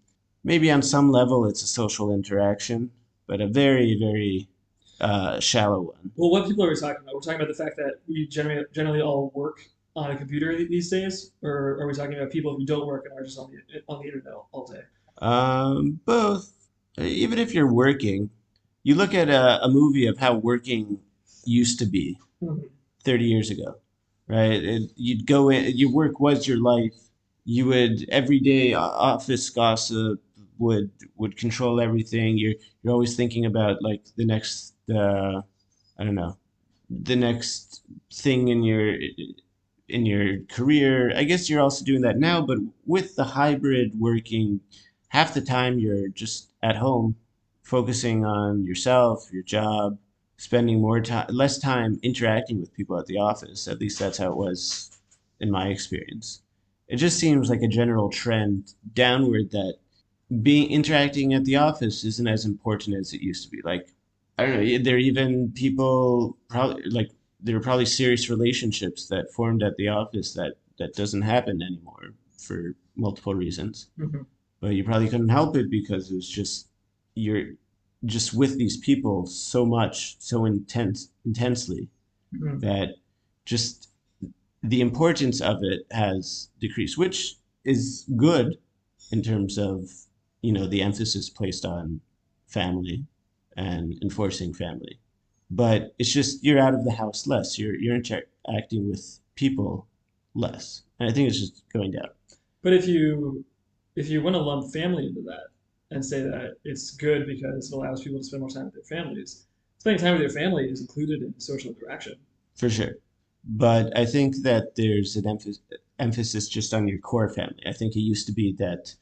Maybe on some level it's a social interaction, but a very, very shallow one. Well, what people are we talking about? We're talking about the fact that we generally all work on a computer these days, or are we talking about people who don't work and are just on the internet all day? Both. Even if you're working, you look at a movie of how working used to be Mhm. 30 years ago, right? You'd go in, your work was your life. You would every day office gossip would control everything. You're always thinking about like the next I don't know, the next thing in your career. I guess you're also doing that now, but with the hybrid working, half the time you're just at home focusing on yourself, your job, spending less time interacting with people at the office. At least that's how it was in my experience. It just seems like a general trend downward that being interacting at the office isn't as important as it used to be. Like, I don't know, there are even people probably like there are probably serious relationships that formed at the office that doesn't happen anymore for multiple reasons. Mhm. But you probably couldn't help it because it was just you're just with these people so much, so intensely Mhm. that just the importance of it has decreased, which is good in terms of the emphasis placed on family and enforcing family. But it's just you're out of the house less. You're interacting with people less, and I think it's just going down. But if you want to lump family into that and say that it's good because it allows people to spend more time with their families, spending time with your family is included in social interaction. For sure. But I think that there's an emphasis just on your core family. I think it used to be that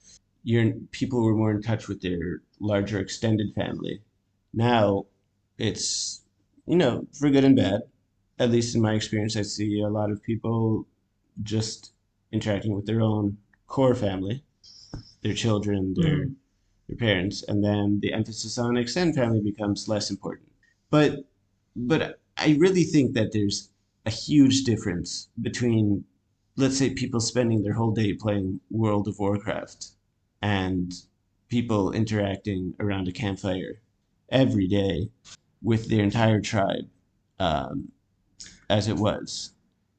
people were more in touch with their larger extended family. Now it's, for good and bad. At least in my experience, I see a lot of people just interacting with their own core family, their children, Mm. their parents, and then the emphasis on extended family becomes less important. But but I really think that there's a huge difference between, let's say, people spending their whole day playing World of Warcraft and people interacting around a campfire every day with their entire tribe, um, as it was.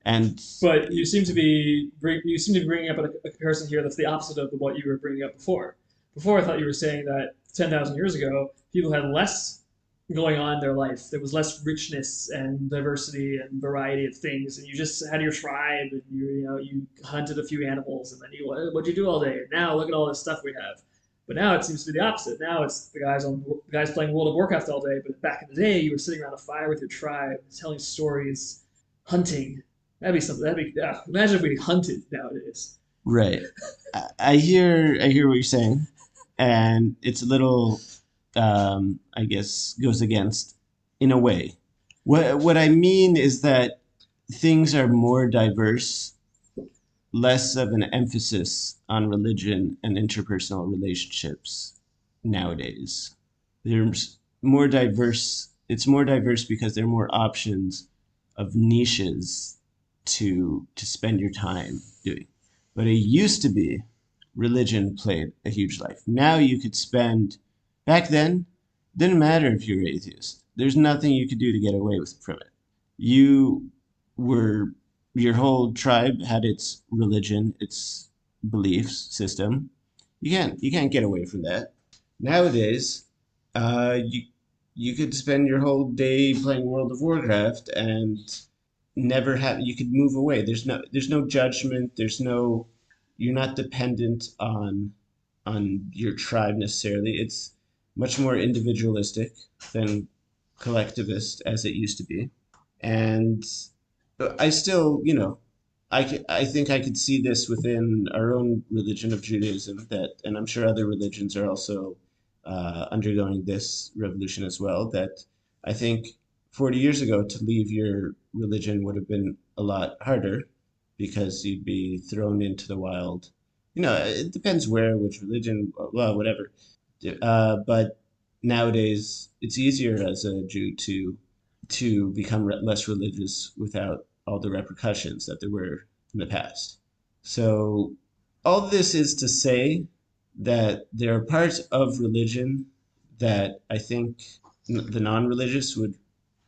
And But you seem to be bringing up a comparison here that's the opposite of what you were bringing up before. Before, I thought you were saying that 10,000 years ago, people had less going on in their life. There was less richness and diversity and variety of things, and you just had your tribe, and you hunted a few animals, and then what'd you do all day? And now look at all this stuff we have. But now it seems to be the opposite. Now it's the guys playing World of Warcraft all day. But back in the day, you were sitting around a fire with your tribe, telling stories, hunting. That'd be something. That'd be yeah. Imagine if we hunted nowadays. right, I hear what you're saying, and it's a little, I guess, goes against in a way. What I mean is that things are more diverse, less of an emphasis on religion and interpersonal relationships nowadays. There's more diverse. It's more diverse because there are more options of niches to spend your time doing. But it used to be religion played a huge life. Now you could spend back then didn't matter if you were atheist. There's nothing you could do to get away from it. You were your whole tribe had its religion, its beliefs system. You can't get away from that. Nowadays, you could spend your whole day playing World of Warcraft and never have you could move away. There's no judgment. You're not dependent on your tribe necessarily. It's much more individualistic than collectivist as it used to be. And I still, I think I could see this within our own religion of Judaism, that, and I'm sure other religions are also undergoing this revolution as well. That I think 40 years ago, to leave your religion would have been a lot harder because you'd be thrown into the wild. It depends where, which religion, well, whatever. But nowadays, it's easier as a Jew to become less religious without all the repercussions that there were in the past. So, all this is to say that there are parts of religion that I think the non religious would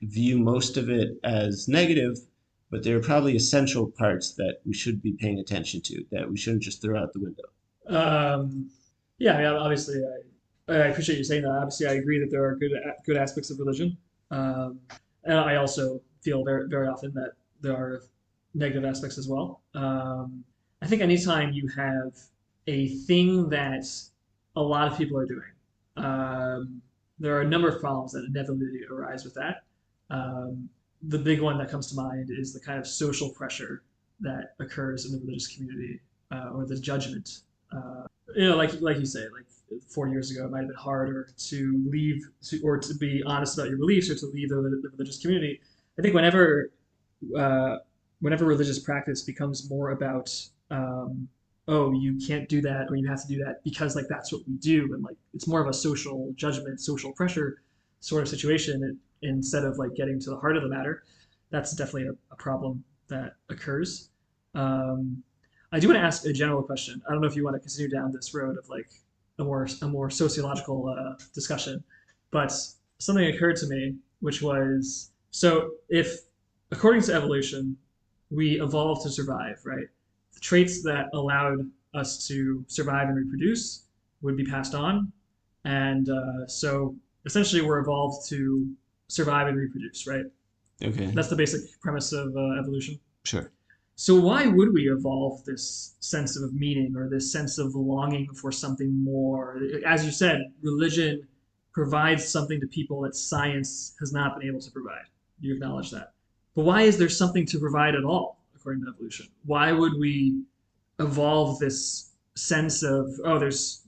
view most of it as negative, but there are probably essential parts that we should be paying attention to, that we shouldn't just throw out the window. Um, yeah, I mean, obviously, I appreciate you saying that. Obviously, I agree that there are good aspects of religion, and I also feel very often that there are negative aspects as well. I think anytime you have a thing that a lot of people are doing, there are a number of problems that inevitably arise with that. The big one that comes to mind is the kind of social pressure that occurs in the religious community, or the judgment. Like you say, like 40 years ago, it might have been harder to leave or to be honest about your beliefs or to leave the religious community. I think uh, whenever religious practice becomes more about, oh, you can't do that or you have to do that because like that's what we do, and like it's more of a social judgment, social pressure sort of situation, instead of like getting to the heart of the matter. That's definitely a problem that occurs. Um, I do want to ask a general question. I don't know if you want to continue down this road of like a more sociological discussion, but something occurred to me, which was, so if according to evolution, we evolved to survive, right? The traits that allowed us to survive and reproduce would be passed on, and so essentially we're evolved to survive and reproduce, right? Okay, That's the basic premise of evolution. sure. So why would we evolve this sense of meaning or this sense of longing for something more? As you said, religion provides something to people that science has not been able to provide. You acknowledge that. But why is there something to provide at all, according to evolution? Why would we evolve this sense of, oh, there's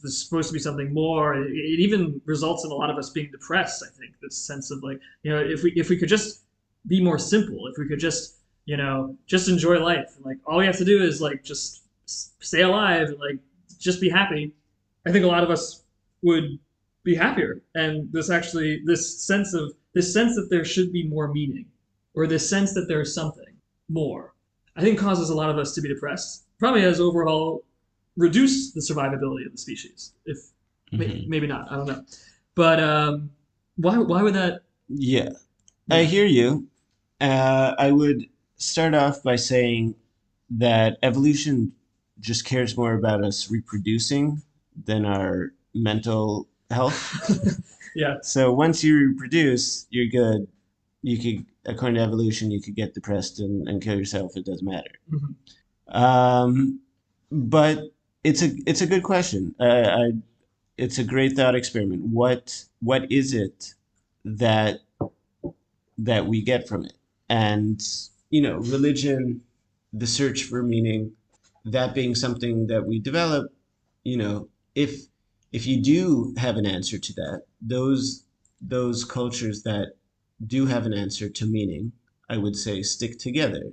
supposed to be something more? It even results in a lot of us being depressed. I think this sense of like, if we could just be more simple, if we could just enjoy life, and like all we have to do is like just stay alive and like just be happy, I think a lot of us would be happier. And this sense that there should be more meaning, or this sense that there's something more, I think causes a lot of us to be depressed. Probably has overall reduced the survivability of the species. If Hmm. maybe not, I don't know. But why would that? Yeah, I Yeah. hear you. I would start off by saying that evolution just cares more about us reproducing than our mental health. Yeah. So once you reproduce, you're good. You could, according to evolution, you could get depressed and kill yourself. It doesn't matter. Mhm. Um, but it's a good question. It's a great thought experiment. What is it that that we get from it? And religion, the search for meaning, that being something that we develop, if you do have an answer to that, those cultures that do have an answer to meaning, I would say stick together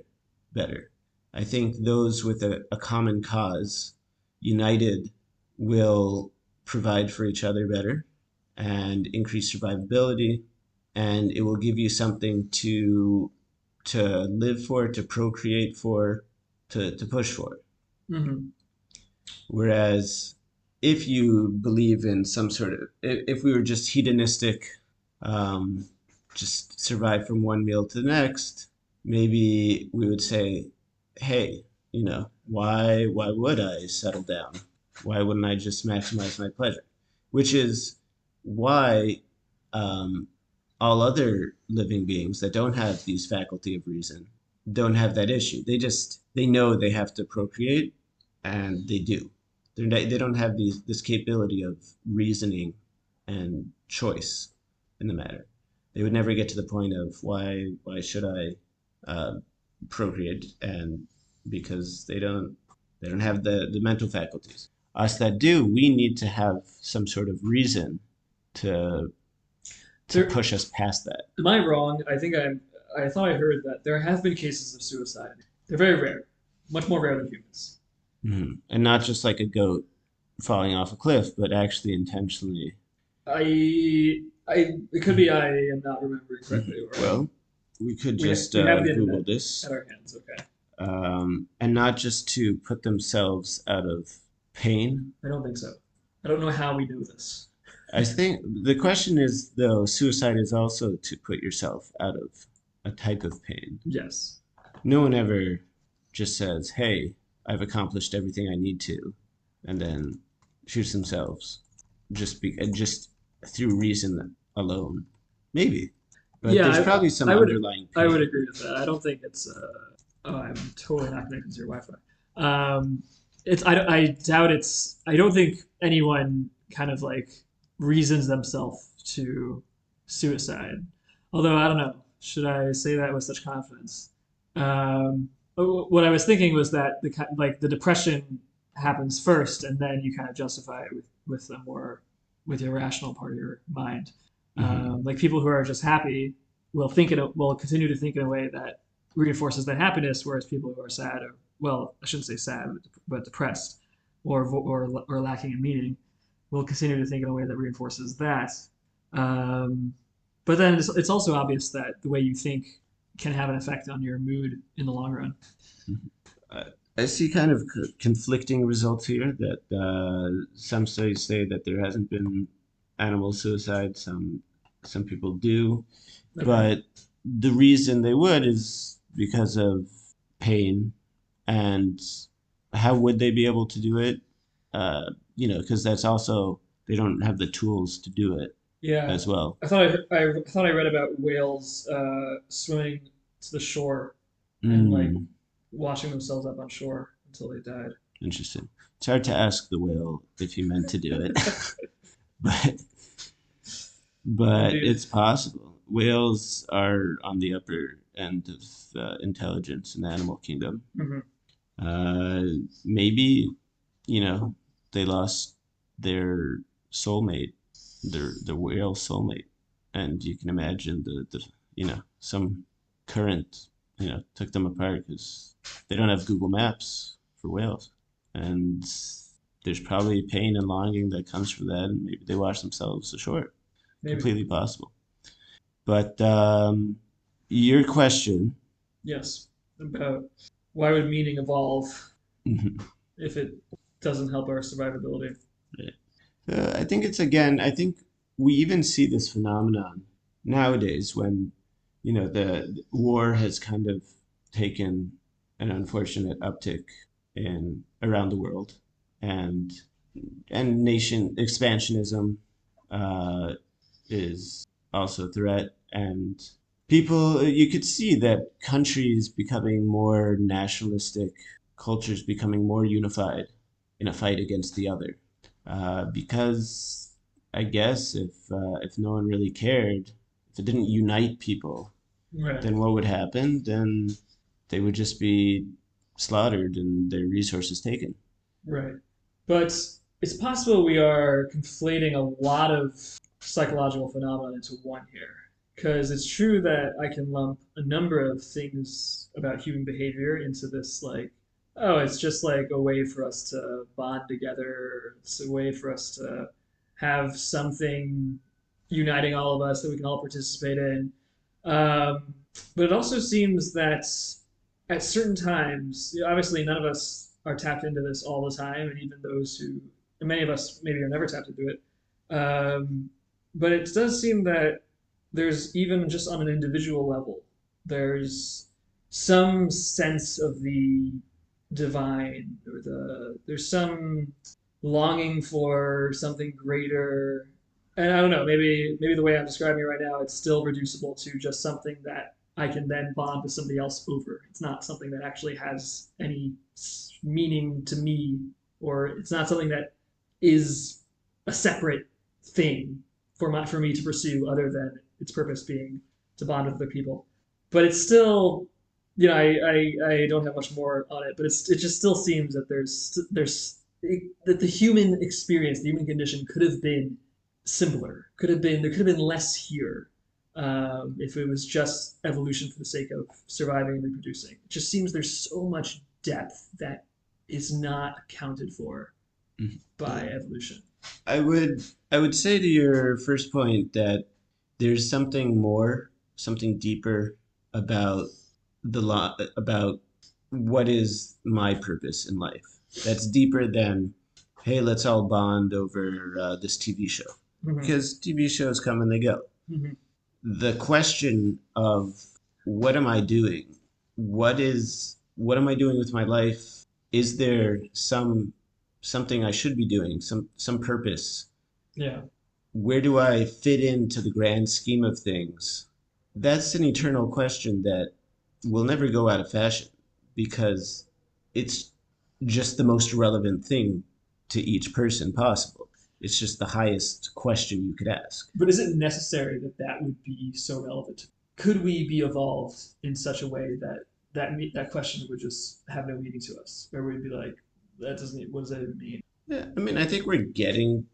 better. I think those with a common cause, united, will provide for each other better and increase survivability, and it will give you something to live for, to procreate for, to push for. Mhm. Whereas if you believe in some sort of, if we were just hedonistic, um, just survive from one meal to the next, maybe we would say, hey, why would I settle down? Why wouldn't I just maximize my pleasure? Which is why um, all other living beings that don't have these faculty of reason don't have that issue. They know they have to procreate, and they do. They don't have this capability of reasoning and choice in the matter. They would never get to the point of why should I uh, procreate, and because they don't have the mental faculties. Us that do, we need to have some sort of reason to There, push us past that. am I wrong? I thought I heard that there have been cases of suicide. They're very rare, much more rare than humans. And not just like a goat falling off a cliff, but actually intentionally. It could be I am not remembering correctly, or Well, we could just we have the Google internet this, at our hands. Okay, and not just to put themselves out of pain. I don't think so. I don't know how we know this. I think the question is, though, suicide is also to put yourself out of a type of pain. Yes. No one ever just says, "Hey, I've accomplished everything I need to," and then shoots themselves just through reason alone. Maybe, but there's Yeah, probably some I would underlying I would pain. agree with that. I don't think it's. Oh, I'm totally not connected to your Wi-Fi. Um, I doubt it's. I don't think anyone kind of like reasons themselves to suicide. Although I don't know, should I say that with such confidence? What I was thinking was that like the depression happens first, and then you kind of justify it with a more with your rational part of your mind. Hmm. Like people who are just happy will continue to think in a way that reinforces that happiness, whereas people who are sad, or well, I shouldn't say sad, but depressed or lacking in meaning, will continue to think in a way that reinforces that. Um, but then it's also obvious that the way you think can have an effect on your mood in the long run. I, I see kind of conflicting results here. That some studies say that there hasn't been animal suicide. Some people do, Okay. but the reason they would is because of pain. And how would they be able to do it? Because that's also, they don't have the tools to do it Yeah, as well. I thought I read about whales swimming to the shore and like Mm, washing themselves up on shore until they died. interesting. It's hard to ask the whale if he meant to do it, but Indeed. it's possible. Whales are on the upper end of intelligence in the animal kingdom. Hmm. Uh, Maybe, you know, they lost their soulmate, their whale soulmate, and you can imagine some current took them apart because they don't have Google Maps for whales, and there's probably pain and longing that comes from that, and maybe they wash themselves ashore. Maybe. Completely possible. But your question, Yes. About why would meaning evolve if it doesn't help our survivability? I think it's again. I think we even see this phenomenon nowadays when the war has kind of taken an unfortunate uptick in around the world, and nation expansionism uh, is also a threat, and people you could see that countries becoming more nationalistic, cultures becoming more unified in a fight against the other, because I guess if no one really cared, if it didn't unite people, Right. then what would happen? Then they would just be slaughtered and their resources taken. Right. But it's possible we are conflating a lot of psychological phenomena into one here. Because it's true that I can lump a number of things about human behavior into this, like, oh, it's just like a way for us to bond together. It's a way for us to have something uniting all of us that we can all participate in. Um, but it also seems that at certain times, obviously none of us are tapped into this all the time, and even those who, and many of us maybe are never tapped into it. But it does seem that there's even just on an individual level, there's some sense of the divine, or there's some longing for something greater. And I don't know, maybe the way I'm describing it right now, it's still reducible to just something that I can then bond with somebody else over. It's not something that actually has any meaning to me, or it's not something that is a separate thing. for me to pursue other than its purpose being to bond with other people. But it's still, I don't have much more on it, but it just still seems that that the human experience, the human condition, could have been simpler. There could have been less here, if it was just evolution for the sake of surviving and reproducing. It just seems there's so much depth that is not accounted for by evolution. I would I would say to your first point that there's something more, something deeper about the law about what is my purpose in life. That's deeper than, hey, let's all bond over this TV show, Mm-hmm. because TV shows come and they go. Mm-hmm. The question of what am I doing? What am I doing with my life? Is there something I should be doing? Some purpose? Yeah. Where do I fit into the grand scheme of things? That's an eternal question that will never go out of fashion because it's just the most relevant thing to each person possible. It's just the highest question you could ask. But is it necessary that that would be so relevant? Could we be evolved in such a way that that question would just have no meaning to us, where we'd be like, that doesn't. What does that even mean? Yeah, I mean, I think we're getting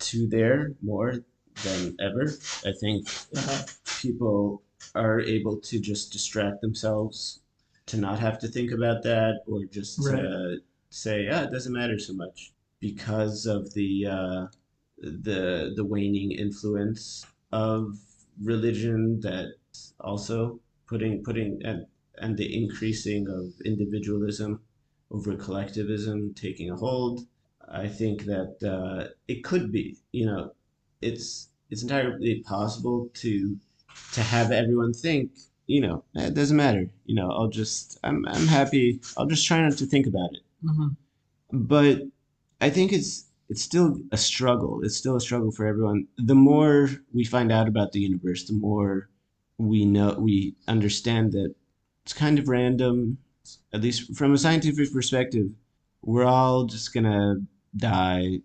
to there more than ever. I think Uh-huh. people are able to just distract themselves to not have to think about that or just Right. to say, ah, it doesn't matter so much because of the waning influence of religion that also putting and the increasing of individualism over collectivism taking a hold. I think that it could be, it's entirely possible to have everyone think, it doesn't matter, I'm happy. I'll just try not to think about it. Mm-hmm. But I think it's still a struggle. It's still a struggle for everyone. The more we find out about the universe, the more we understand that it's kind of random. At least from a scientific perspective, we're all just gonna die.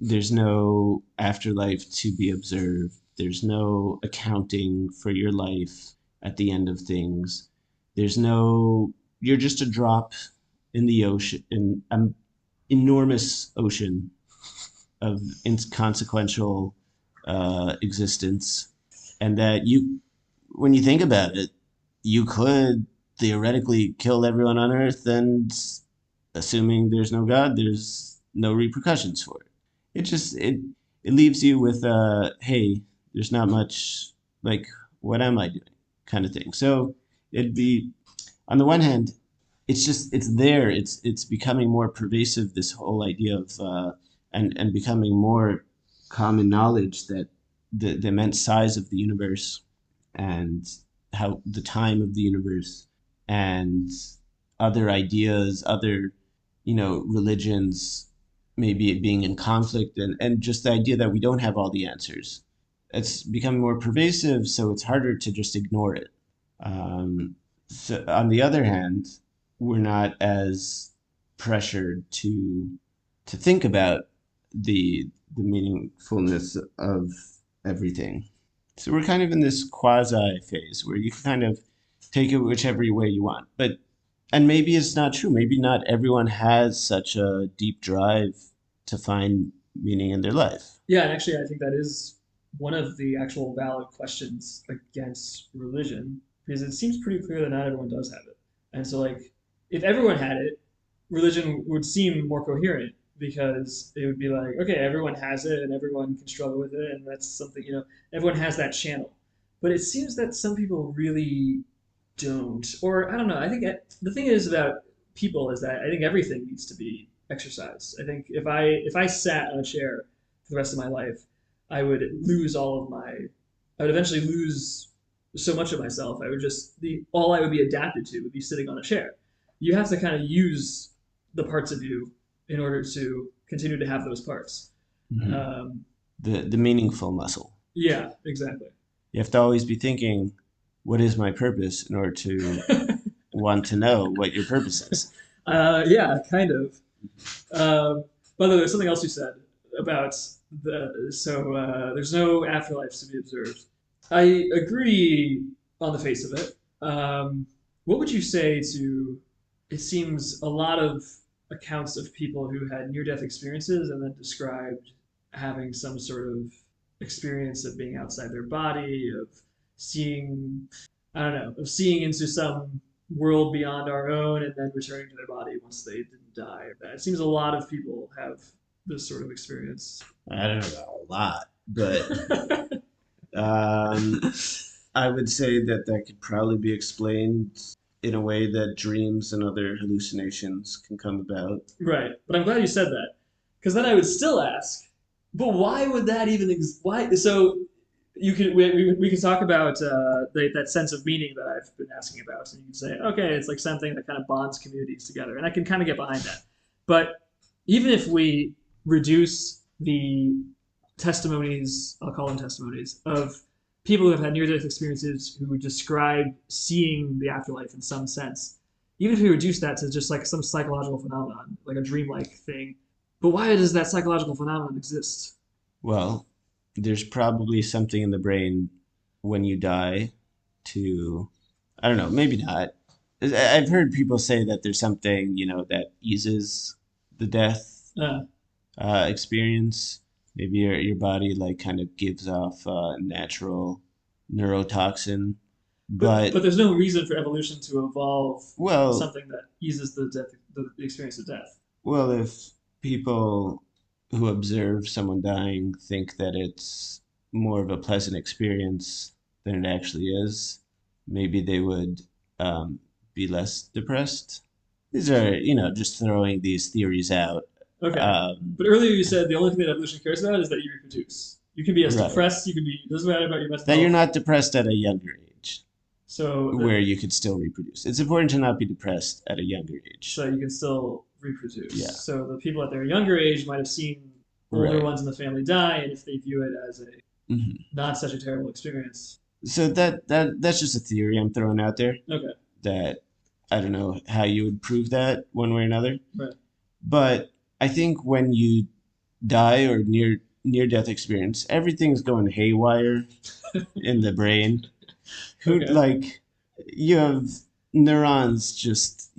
There's no afterlife to be observed. There's no accounting for your life at the end of things. There's no, you're just a drop in the ocean, in an enormous ocean of inconsequential existence. And that when you think about it, you could theoretically kill everyone on Earth, and assuming there's no God, there's no repercussions for it. It leaves you with hey, there's not much, like, what am I doing, kind of thing. So it'd be, on the one hand, it's there. It's becoming more pervasive. This whole idea of and becoming more common knowledge that the immense size of the universe and how the time of the universe and other ideas, other religions, maybe it being in conflict, and just the idea that we don't have all the answers. It's becoming more pervasive, so it's harder to just ignore it. So on the other hand, we're not as pressured to think about the meaningfulness of everything. So we're kind of in this quasi phase where you can kind of take it whichever way you want. And maybe it's not true. Maybe not everyone has such a deep drive to find meaning in their life. Yeah, and actually, I think that is one of the actual valid questions against religion, because it seems pretty clear that not everyone does have it. And so, like, if everyone had it, religion would seem more coherent because it would be like, okay, everyone has it and everyone can struggle with it, and that's something, everyone has that channel. But it seems that some people really don't. Or I don't know. I think the thing is about people is that I think everything needs to be exercised. I think if I sat on a chair for the rest of my life, I would lose all of my. I would eventually lose so much of myself. I would just the all I would be adapted to would be sitting on a chair. You have to kind of use the parts of you in order to continue to have those parts. Mhm. Um, The meaningful muscle. yeah, exactly. You have to always be thinking, what is my purpose, in order to want to know what your purpose is. Yeah, kind of. By the way, there's something else you said about there's no afterlives to be observed. I agree on the face of it. What would you say to? It seems a lot of accounts of people who had near-death experiences and then described having some sort of experience of being outside their body, of seeing, I don't know, of seeing into some world beyond our own and then returning to their body once they didn't die. It seems a lot of people have this sort of experience. I don't know a lot, but um, I would say that that could probably be explained in a way that dreams and other hallucinations can come about. Right, but I'm glad you said that because then I would still ask, but why would that even why? So you could we could talk about that sense of meaning that I've been asking about, and you can say, okay, it's like something that kind of bonds communities together, and I can kind of get behind that. But even if we reduce the testimonies, I'll call them testimonies, of people who have had near-death experiences who describe seeing the afterlife in some sense, even if we reduce that to just like some psychological phenomenon, like a dreamlike thing, but why does that psychological phenomenon exist? Well, there's probably something in the brain when you die to, I don't know, maybe not. I've heard people say that there's something, that eases the death Uh, experience. Maybe your body like kind of gives off natural neurotoxin. but But there's no reason for evolution to evolve well, something that eases the experience of death. well, if people who observe someone dying think that it's more of a pleasant experience than it actually is, maybe they would be less depressed. These are, just throwing these theories out. Okay, Um, but earlier you said the only thing that evolution cares about is that you reproduce. You can be as right. depressed. You can be. It doesn't matter about your mental That you're health. not depressed at a younger age, So that where you could still reproduce. It's important to not be depressed at a younger age. so you can still reproduce. Yeah, So the people at their younger age might have seen older right. ones in the family die, and if they view it as a hmm not such a terrible experience. So that's just a theory I'm throwing out there. Okay, That I don't know how you would prove that one way or another. right. But I think when you die or near death experience, everything's going haywire in the brain. Who Okay. like you have neurons just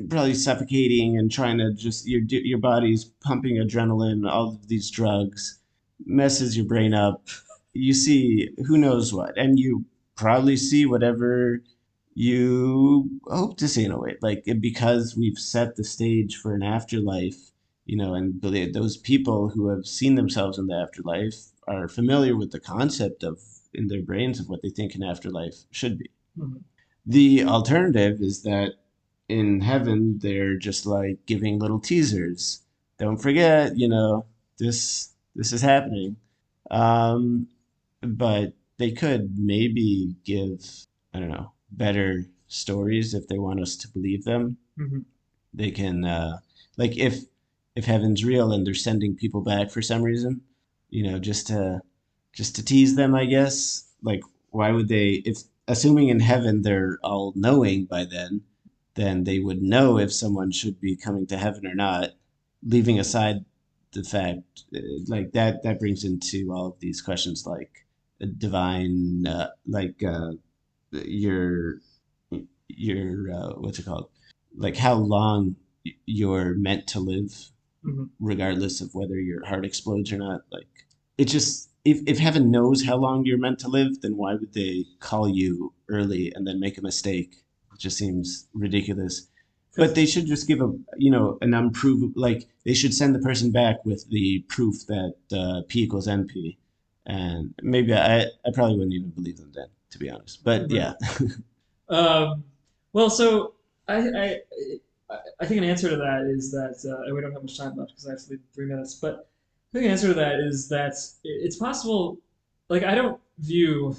probably suffocating and trying to just your body's pumping adrenaline, all of these drugs messes your brain up. You see who knows what, and you probably see whatever you hope to see in a way. Like because we've set the stage for an afterlife, and those people who have seen themselves in the afterlife are familiar with the concept of in their brains of what they think an afterlife should be. Mhm. The alternative is that in heaven they're just like giving little teasers. Don't forget, this is happening. Um, but they could maybe give, I don't know, better stories if they want us to believe them. Mhm. They can like if heaven's real and they're sending people back for some reason, just to tease them, I guess. Like why would they if assuming in heaven they're all knowing by then they would know if someone should be coming to heaven or not, leaving aside the fact like that brings into all of these questions like divine your what's it called, like how long you're meant to live Mhm. regardless of whether your heart explodes or not. Like it just if heaven knows how long you're meant to live, then why would they call you early and then make a mistake? It just seems ridiculous. But they Because should just give an unprovable, like they should send the person back with the proof that P equals NP, and maybe I probably wouldn't even believe them then, to be honest. But right. yeah. Um, well, so I, I I think an answer to that is that and we don't have much time left because I have to leave in 3 minutes. But I think an answer to that is that it's possible. Like I don't view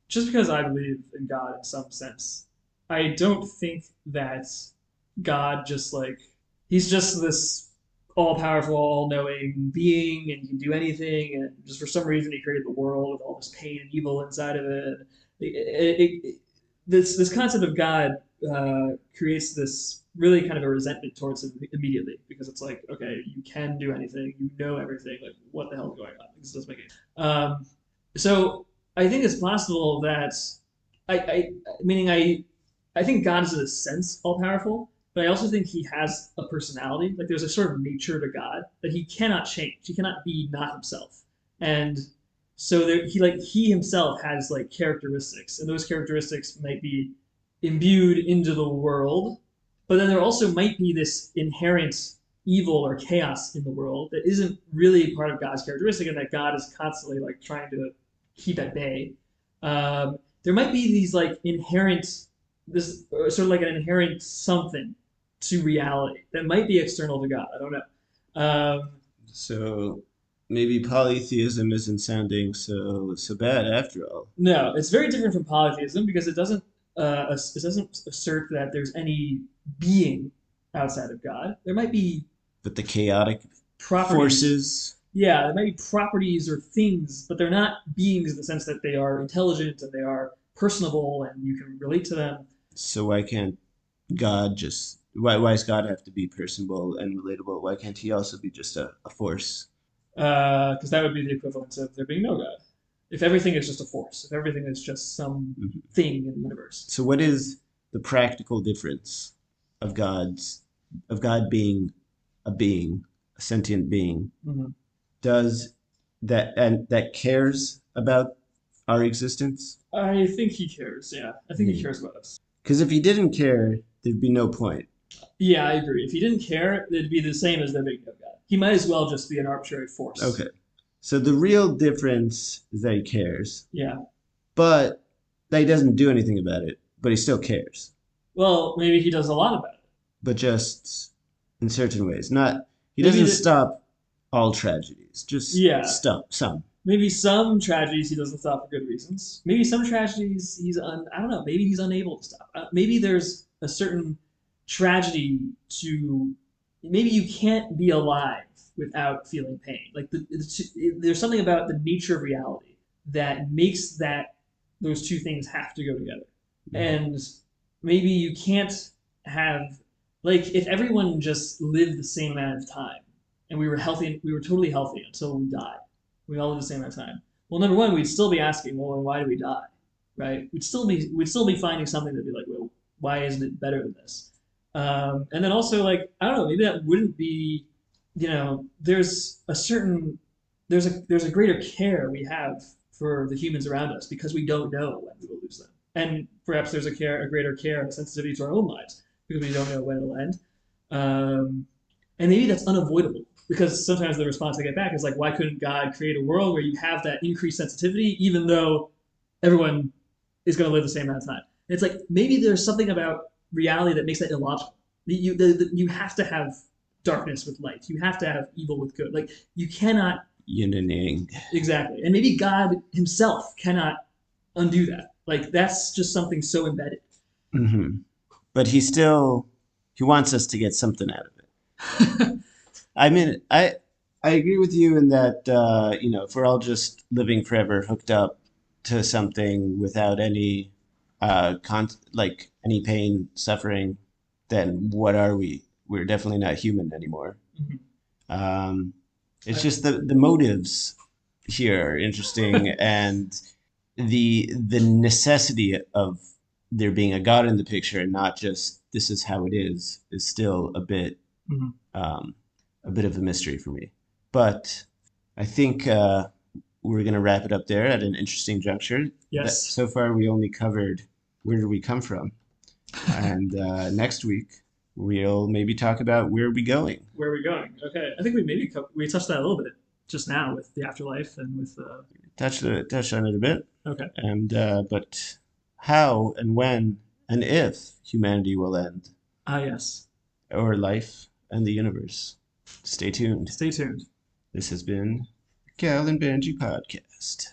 just because I believe in God in some sense, I don't think that God just like he's just this all powerful, all knowing being and he can do anything and just for some reason he created the world with all this pain and evil inside of it. This concept of God creates this really kind of a resentment towards him immediately because it's like, okay, you can do anything, you know everything, like what the hell is going on? This doesn't make any. So I think it's possible that I meaning I think God is in a sense all powerful, but I also think he has a personality. Like there's a sort of nature to God that he cannot change. He cannot be not himself. And so there, he himself has like characteristics, and those characteristics might be imbued into the world, but then there also might be this inherent evil or chaos in the world that isn't really part of God's characteristic, and that God is constantly like trying to keep at bay. There might be these like inherent, this sort of like an inherent something to reality that might be external to God. I don't know. So maybe polytheism isn't sounding so bad after all. No, it's very different from polytheism because it doesn't assert that there's any being outside of God. There might be But the chaotic properties. forces. Yeah, there might be properties or things, but they're not beings in the sense that they are intelligent and they are personable and you can relate to them. So why can't God just why does God have to be personable and relatable? Why can't he also be just a force? Because that would be the equivalent of there being no God. If everything is just a force, if everything is just some Mhm. thing in the universe. So what is the practical difference of God being a being, a sentient being? Mm-hmm. Does that cares about our existence? I think he cares. Yeah, I think he cares about us. Because if he didn't care, there'd be no point. Yeah, I agree. If he didn't care, it'd be the same as there being no God. He might as well just be an arbitrary force. Okay. So the real difference is that he cares, Yeah. but that he doesn't do anything about it, but he still cares. Well, maybe he does a lot about it. But just in certain ways. Not he Maybe doesn't the, stop all tragedies, just yeah. stop some. Maybe some tragedies he doesn't stop for good reasons. Maybe some tragedies I don't know. Maybe he's unable to stop. Maybe there's a certain tragedy to. Maybe you can't be alive without feeling pain. Like there's something about the nature of reality that makes that those two things have to go together. And maybe you can't have like if everyone just lived the same amount of time and we were healthy, we were totally healthy until we died. We all live the same amount of time. Well, number one, we'd still be asking, well, then why do we die? Right? We'd still be finding something to be like, well, why isn't it better than this? And then also like I don't know, maybe that wouldn't be, there's a certain there's a greater care we have for the humans around us because we don't know when we will lose them, and perhaps there's a greater care and sensitivity to our own lives because we don't know when it'll end. And maybe that's unavoidable because sometimes the response I get back is like, why couldn't God create a world where you have that increased sensitivity, even though everyone is going to live the same amount of time? And it's like maybe there's something about reality that makes that illogical. You have to have darkness with light. You have to have evil with good. Like you cannot Yin and yang. exactly. And maybe God Himself cannot undo that. Like that's just something so embedded. Hmm. But he wants us to get something out of it. I mean, I agree with you in that if we're all just living forever hooked up to something without any like any pain, suffering, then what are we? We're definitely not human anymore. Mhm. Um, it's just the motives here are interesting, and the necessity of there being a God in the picture and not just this is how it is still Mhm. um, a bit of a mystery for me. But I think we're going to wrap it up there at an interesting juncture. That Yes. so far we only covered where did we come from, and next week we'll maybe talk about where are we going. Where are we going? Okay, I think we touched that a little bit just now with the afterlife and with. Touch on it a bit, Okay. and but how and when and if humanity will end, Ah, yes. or life and the universe. Stay tuned. Stay tuned. This has been Cal and Benji podcast.